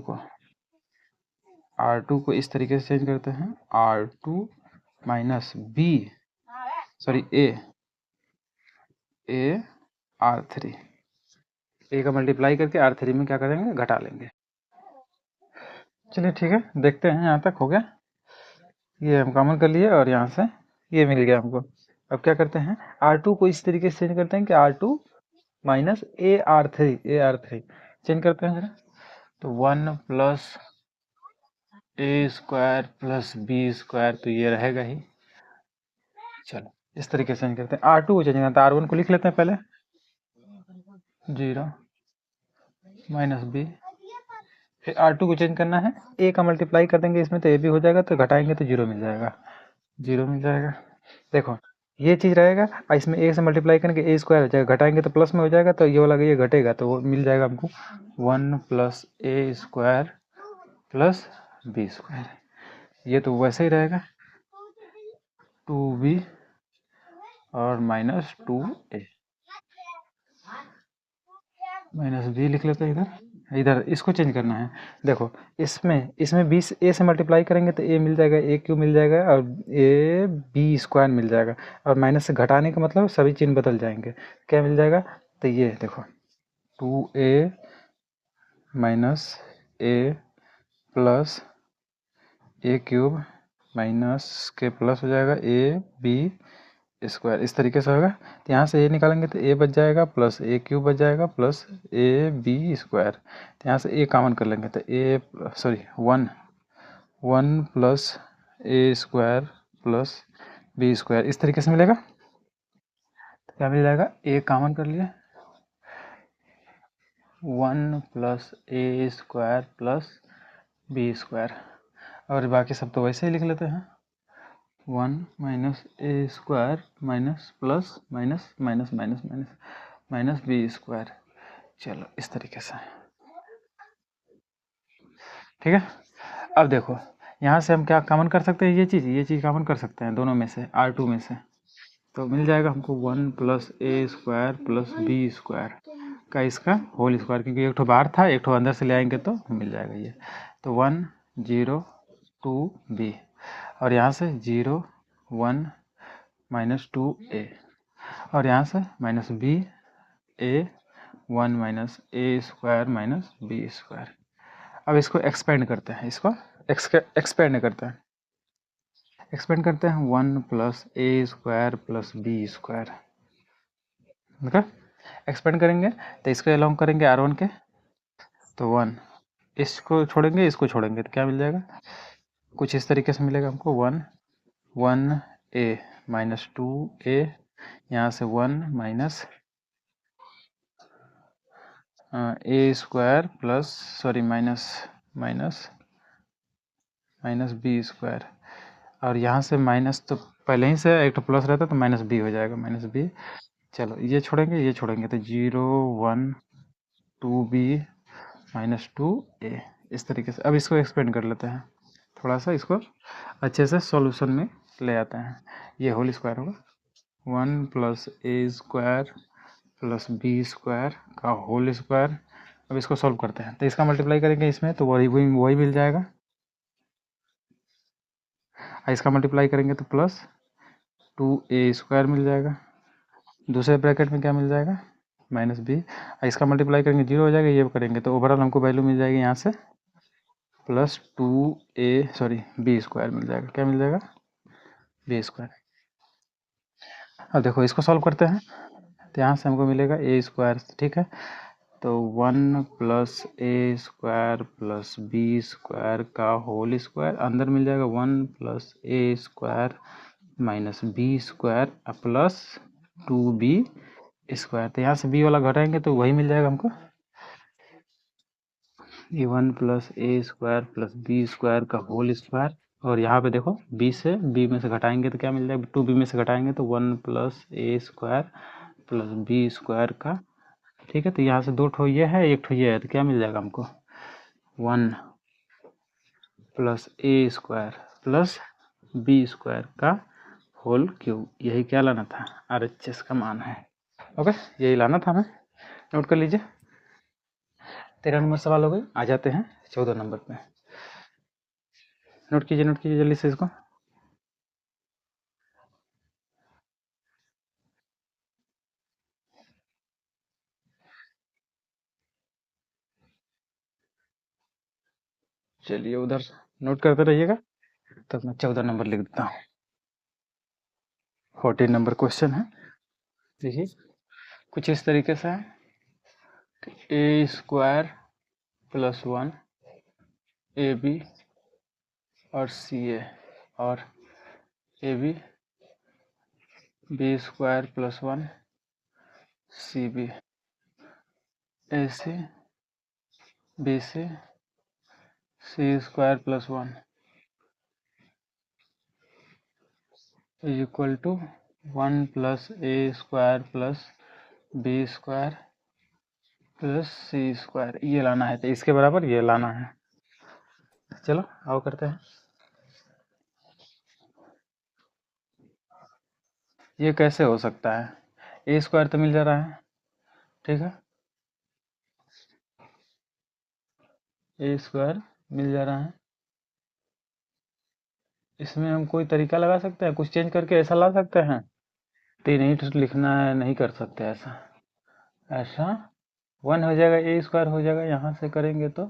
को इस तरीके से चेंज करते हैं, R2 - b, sorry a R3, a का मल्टीप्लाई करके R3 में क्या करेंगे, घटा लेंगे। चलिए ठीक है, देखते हैं, यहाँ तक हो गया, ये हम कॉमन कर लिए और यहाँ से ये मिल गया हमको। अब क्या करते हैं, R2 को इस तरीके से चेंज करते हैं कि R2 - AR3 चेंज करते हैं जरा, तो 1 + a² + b², तो ये रहेगा ही। चलो इस तरीके से चेंज करते हैं, R2 को चेंज करते हैं, R1 को लिख लेते हैं पहले, 0 -b, फिर R2 को चेंज करना है, a का मल्टीप्लाई कर देंगे इसमें तो a भी हो जाएगा, तो घटाएंगे तो 0 मिल जाएगा, 0 मिल जाएगा। देखो ये चीज़ रहेगा और इसमें a से मल्टीप्लाई करेंगे a² हो जाएगा, घटाएंगे तो प्लस में हो जाएगा, तो ये वाला ये घटेगा तो वो मिल जाएगा हमको 1 + a² + b², ये तो वैसे ही रहेगा 2b और -2a, -b लिख लेते हैं इधर, इधर इसको चेंज करना है। देखो इसमें 20 a से मल्टीप्लाई करेंगे तो a मिल जाएगा, a³ मिल जाएगा और a b² मिल जाएगा, और माइनस से घटाने का मतलब सभी चिन्ह बदल जाएंगे, क्या मिल जाएगा, तो ये देखो 2a - a + a³ माइनस के प्लस हो जाएगा ab², इस तरीके से होगा। तो यहाँ से a निकालेंगे तो a बच जाएगा प्लस a³ बच जाएगा प्लस ab², तो यहाँ से a कॉमन कर लेंगे तो 1 + a² + b², इस तरीके से मिलेगा। तो क्या मिल जाएगा, a कॉमन कर लिए, 1 + a² + b², और बाकी सब तो वैसे ही लिख लेते हैं, 1 minus A square minus plus minus minus minus minus minus B square. चलो इस तरीके से, ठीक है। अब देखो यहाँ से हम क्या कॉमन कर सकते हैं, ये चीज़ कॉमन कर सकते हैं दोनों में से, R2 में से, तो मिल जाएगा हमको 1 प्लस ए स्क्वायर प्लस बी स्क्वायर का इसका होल स्क्वायर, क्योंकि एक ठो बाहर था एक ठो अंदर से ले आएंगे तो मिल जाएगा ये। तो 1 0 2 बी, और यहाँ से 0 1 माइनस 2 ए, और यहाँ से minus B A 1 minus A square minus B square. अब इसको एक्सपेंड करते हैं, इसको एक्सपेंड करते हैं, एक्सपेंड करते हैं 1 प्लस ए स्क्वायर प्लस बी स्क्वायर, ठीक है। एक्सपेंड करेंगे तो इसको अलोंग करेंगे R1 के, तो 1, इसको छोड़ेंगे इसको छोड़ेंगे तो क्या मिल जाएगा, कुछ इस तरीके से मिलेगा हमको। 1 1 ए माइनस 2 ए, यहाँ से 1 minus A square plus sorry minus minus minus B square, और यहाँ से माइनस तो पहले ही से एक तो प्लस रहता तो माइनस बी हो जाएगा, माइनस बी। चलो ये छोड़ेंगे तो 0 1 2 बी माइनस 2 ए, इस तरीके से। अब इसको एक्सपेंड कर लेते हैं, थोड़ा सा इसको अच्छे से सॉल्यूशन में ले आते हैं। ये होल स्क्वायर होगा 1 प्लस ए स्क्वायर प्लस बी स्क्वायर का होल स्क्वायर। अब इसको सॉल्व करते हैं तो इसका मल्टीप्लाई करेंगे इसमें तो वही मिल जाएगा, इसका मल्टीप्लाई करेंगे तो प्लस 2a स्क्वायर मिल जाएगा, दूसरे ब्रैकेट में क्या मिल जाएगा माइनस बी, इसका मल्टीप्लाई करेंगे 0 हो जाएगा, ये करेंगे तो ओवरऑल हमको वैल्यू मिल जाएगी यहाँ से प्लस 2a बी स्क्वायर मिल जाएगा, क्या मिल जाएगा बी स्क्वायर। अब देखो इसको सॉल्व करते हैं तो यहाँ से हमको मिलेगा ए स्क्वायर, ठीक है। तो 1 प्लस ए स्क्वायर प्लस बी स्क्वायर का होल स्क्वायर, अंदर मिल जाएगा 1 प्लस ए square minus B square plus 2b square, तो यहाँ से b वाला घटाएंगे तो वही मिल जाएगा हमको, ये 1 प्लस ए स्क्वायर प्लस बी स्क्वायर का होल स्क्वायर, और यहाँ पे देखो b में से घटाएंगे तो क्या मिल जाएगा, 2b में से घटाएंगे तो 1 प्लस ए स्क्वायर प्लस बी स्क्वायर का, ठीक है। तो यहाँ से 2 ठो ये है एक ठो ये है, तो क्या मिल जाएगा हमको 1 प्लस ए स्क्वायर प्लस बी स्क्वायर का होल क्यूब, यही क्या लाना था RHS का मान है, ओके यही लाना था हमें, नोट कर लीजिए। 13 नंबर सवाल हो गई, आ जाते हैं 14 नंबर पे, नोट कीजिए जल्दी से इसको। चलिए उधर नोट करते रहिएगा, तब मैं 14 नंबर लिख देता हूँ। 14 नंबर क्वेश्चन है, देखिए कुछ इस तरीके से है, a square plus 1 a b और सी ए, और a b b square plus 1 c b, a c b c c square plus 1 is equal to 1 plus A square plus B square plus C square, ये लाना है तो इसके बराबर ये लाना है। चलो आओ करते हैं, ये कैसे हो सकता है, ए स्क्वायर तो मिल जा रहा है, ठीक है, ए स्क्वायर मिल जा रहा है, इसमें हम कोई तरीका लगा सकते हैं, कुछ चेंज करके ऐसा ला सकते हैं, तो नहीं तो लिखना है, नहीं कर सकते ऐसा, ऐसा 1 हो जाएगा ए स्क्वायर हो जाएगा, यहाँ से करेंगे तो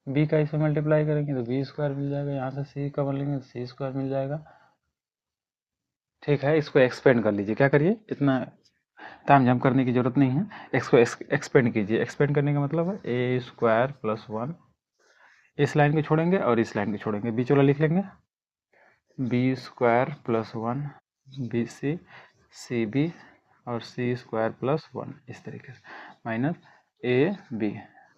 बी का इसे मल्टीप्लाई करेंगे तो बी स्क्वायर मिल जाएगा, यहाँ से सी का लेंगे तो सी स्क्वायर मिल जाएगा, ठीक है। इसको एक्सपेंड कर लीजिए, क्या करिए, इतना ताम झाम करने की जरूरत नहीं है, इसको एक्सपेंड कीजिए, एक्सपेंड करने का मतलब है ए स्क्वायर प्लस 1, इस लाइन को छोड़ेंगे और इस लाइन को छोड़ेंगे, बीच वाला लिख लेंगे b square plus 1 b c b और सी स्क्वायर प्लस 1, इस तरीके से माइनस ए बी,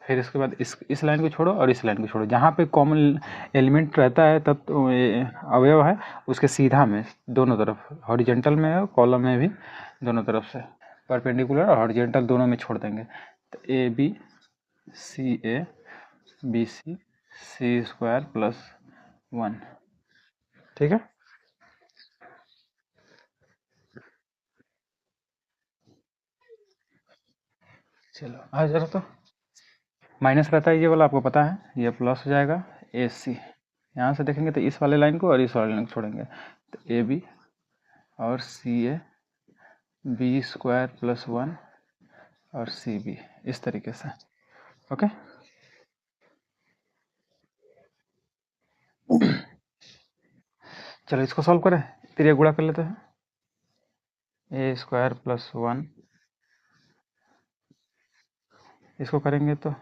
फिर इसके बाद इस लाइन को छोड़ो और इस लाइन को छोड़ो, जहाँ पे कॉमन एलिमेंट रहता है तब तो ये अवयव है उसके सीधा में दोनों तरफ, हॉरिजेंटल में है कॉलम में भी दोनों तरफ से परपेंडिकुलर और हॉरिजेंटल दोनों में छोड़ देंगे। तो A B c A B c c square plus 1, ठीक है। चलो आ जरा, तो माइनस रहता है ये वाला आपको पता है, ये प्लस हो जाएगा ए सी, यहाँ से देखेंगे तो इस वाले लाइन को और इस वाले लाइन को छोड़ेंगे तो ए बी और सी ए बी स्क्वायर प्लस 1 और सी बी, इस तरीके से। ओके चलो इसको सॉल्व करें, तिरिया गुणा कर लेते हैं। ए स्क्वायर प्लस 1 इसको करेंगे तो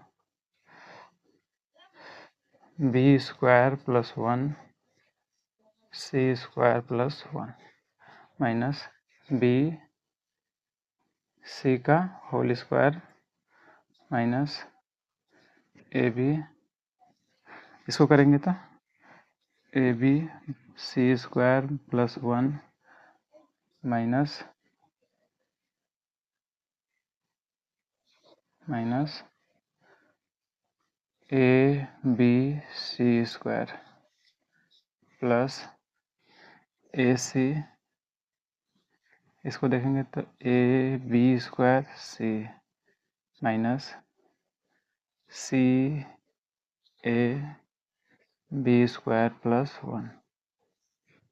B square plus 1 C square plus 1 minus B C का होल स्क्वायर माइनस ए बी, इसको करेंगे तो A B C square plus 1 minus A B C square plus A C, इसको देखेंगे तो ए B square C minus C ए B square plus 1,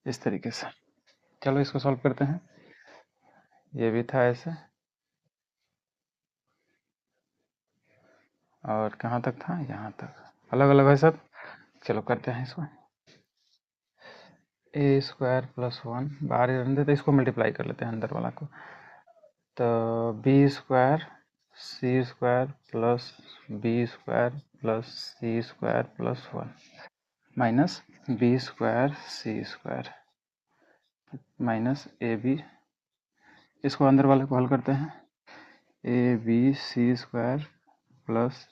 इस तरीके से। चलो इसको सॉल्व करते हैं, ये भी था ऐसे और कहाँ तक था, यहाँ तक, अलग अलग है सब। चलो करते हैं इसको, ए स्क्वायर प्लस 1 बाहर ही रहने देते, इसको मल्टीप्लाई कर लेते हैं अंदर वाला को, तो B square C square plus B square plus सी square plus 1 minus B square C square minus ए बी, इसको अंदर वाले को हल करते हैं, A B C square plus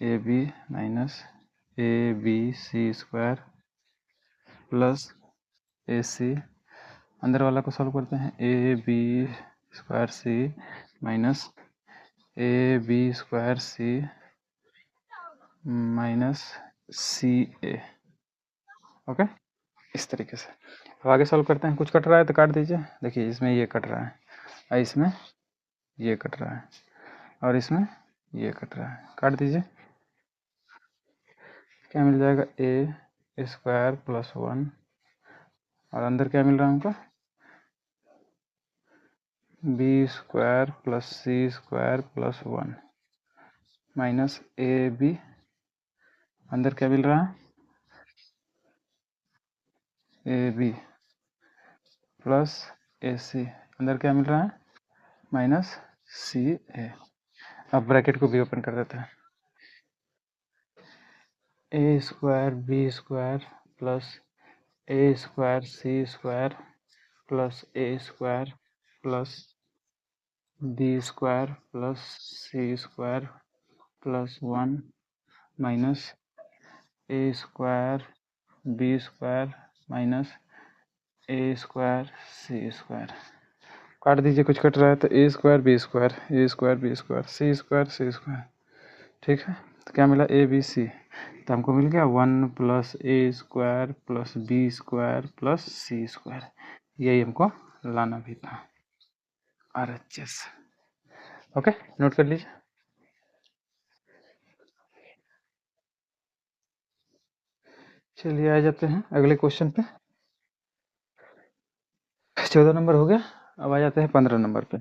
A B minus A B C square plus A C, अंदर वाला को सॉल्व करते हैं, A B square C minus A B square C minus C A. Okay इस तरीके से अब आगे सॉल्व करते हैं। कुछ कट रहा है तो काट दीजिए, देखिए इसमें ये कट रहा है और इसमें ये कट रहा है और इसमें ये कट रहा है, काट दीजिए। क्या मिल जाएगा, ए स्क्वायर प्लस 1 और अंदर क्या मिल रहा है हमको, बी स्क्वायर प्लस सी स्क्वायर प्लस 1 माइनस ए बी, अंदर क्या मिल रहा है, A B plus A C, अंदर क्या मिल रहा है, माइनस सी ए। अब ब्रैकेट को भी ओपन कर देते हैं, A square B square plus A square C square plus A square plus B square plus C square plus 1 minus A square B square minus A square C square, काट दीजिए। कुछ कट रहा है तो A square B square A square B square C square, ठीक है। तो क्या मिला, ए बी सी, तो हमको मिल गया 1 प्लस ए square plus B square plus सी स्क्वायर, यही हमको लाना भी था RHS। ओके नोट कर लीजिए। चलिए आ जाते हैं अगले क्वेश्चन पे। 14 नंबर हो गया, अब आ जाते हैं 15 नंबर पे।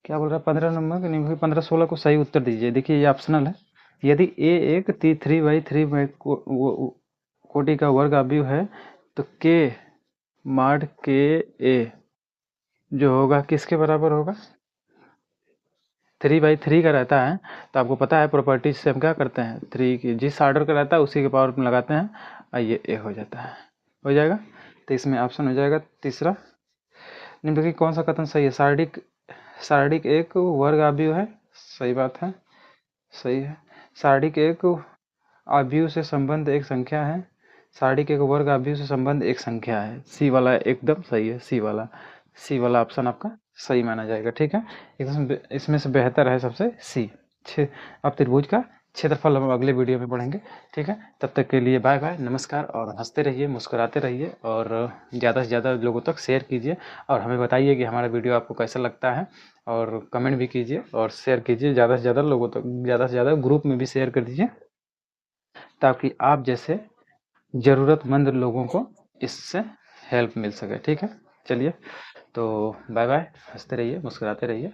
क्या बोल रहा है 15 नंबर के, नहीं 15-16 को सही उत्तर दीजिए। देखिए ये ऑप्शनल है, यदि ए एक 3/3 कोटि का वर्ग अवयव है तो के माड के ए जो होगा किसके बराबर होगा, 3/3 का रहता है तो आपको पता है प्रॉपर्टीज से हम क्या करते हैं, 3 की जिस ऑर्डर का रहता है उसी के पावर में लगाते हैं और ये ए हो जाता है, हो जाएगा। तो इसमें ऑप्शन हो जाएगा तीसरा। निम्न कौन सा कथन सही है, शारीरिक एक वर्ग अवयव है, सही बात है, सही है। सारणी के एक अवयव से संबंध एक संख्या है। सारणी के एक वर्ग अवयव से संबंध एक संख्या है। सी वाला एकदम सही है। सी वाला ऑप्शन आपका सही माना जाएगा। ठीक है, इसमें से बेहतर है सबसे सी। अब त्रिभुज का क्षेत्रफल हम अगले वीडियो में पढ़ेंगे। ठीक है, तब तक के लिए बाय बाय, नमस्कार। और हंसते रहिए, मुस्कुराते रहिए और ज़्यादा से ज़्यादा लोगों तक शेयर कीजिए और हमें बताइए कि हमारा वीडियो आपको कैसा लगता है। और कमेंट भी कीजिए और शेयर कीजिए ज़्यादा से ज़्यादा लोगों तक, ज़्यादा से ज़्यादा ग्रुप में भी शेयर कर दीजिए ताकि आप जैसे ज़रूरतमंद लोगों को इससे हेल्प मिल सके। ठीक है, चलिए तो बाय बाय, हंसते रहिए, मुस्कुराते रहिए।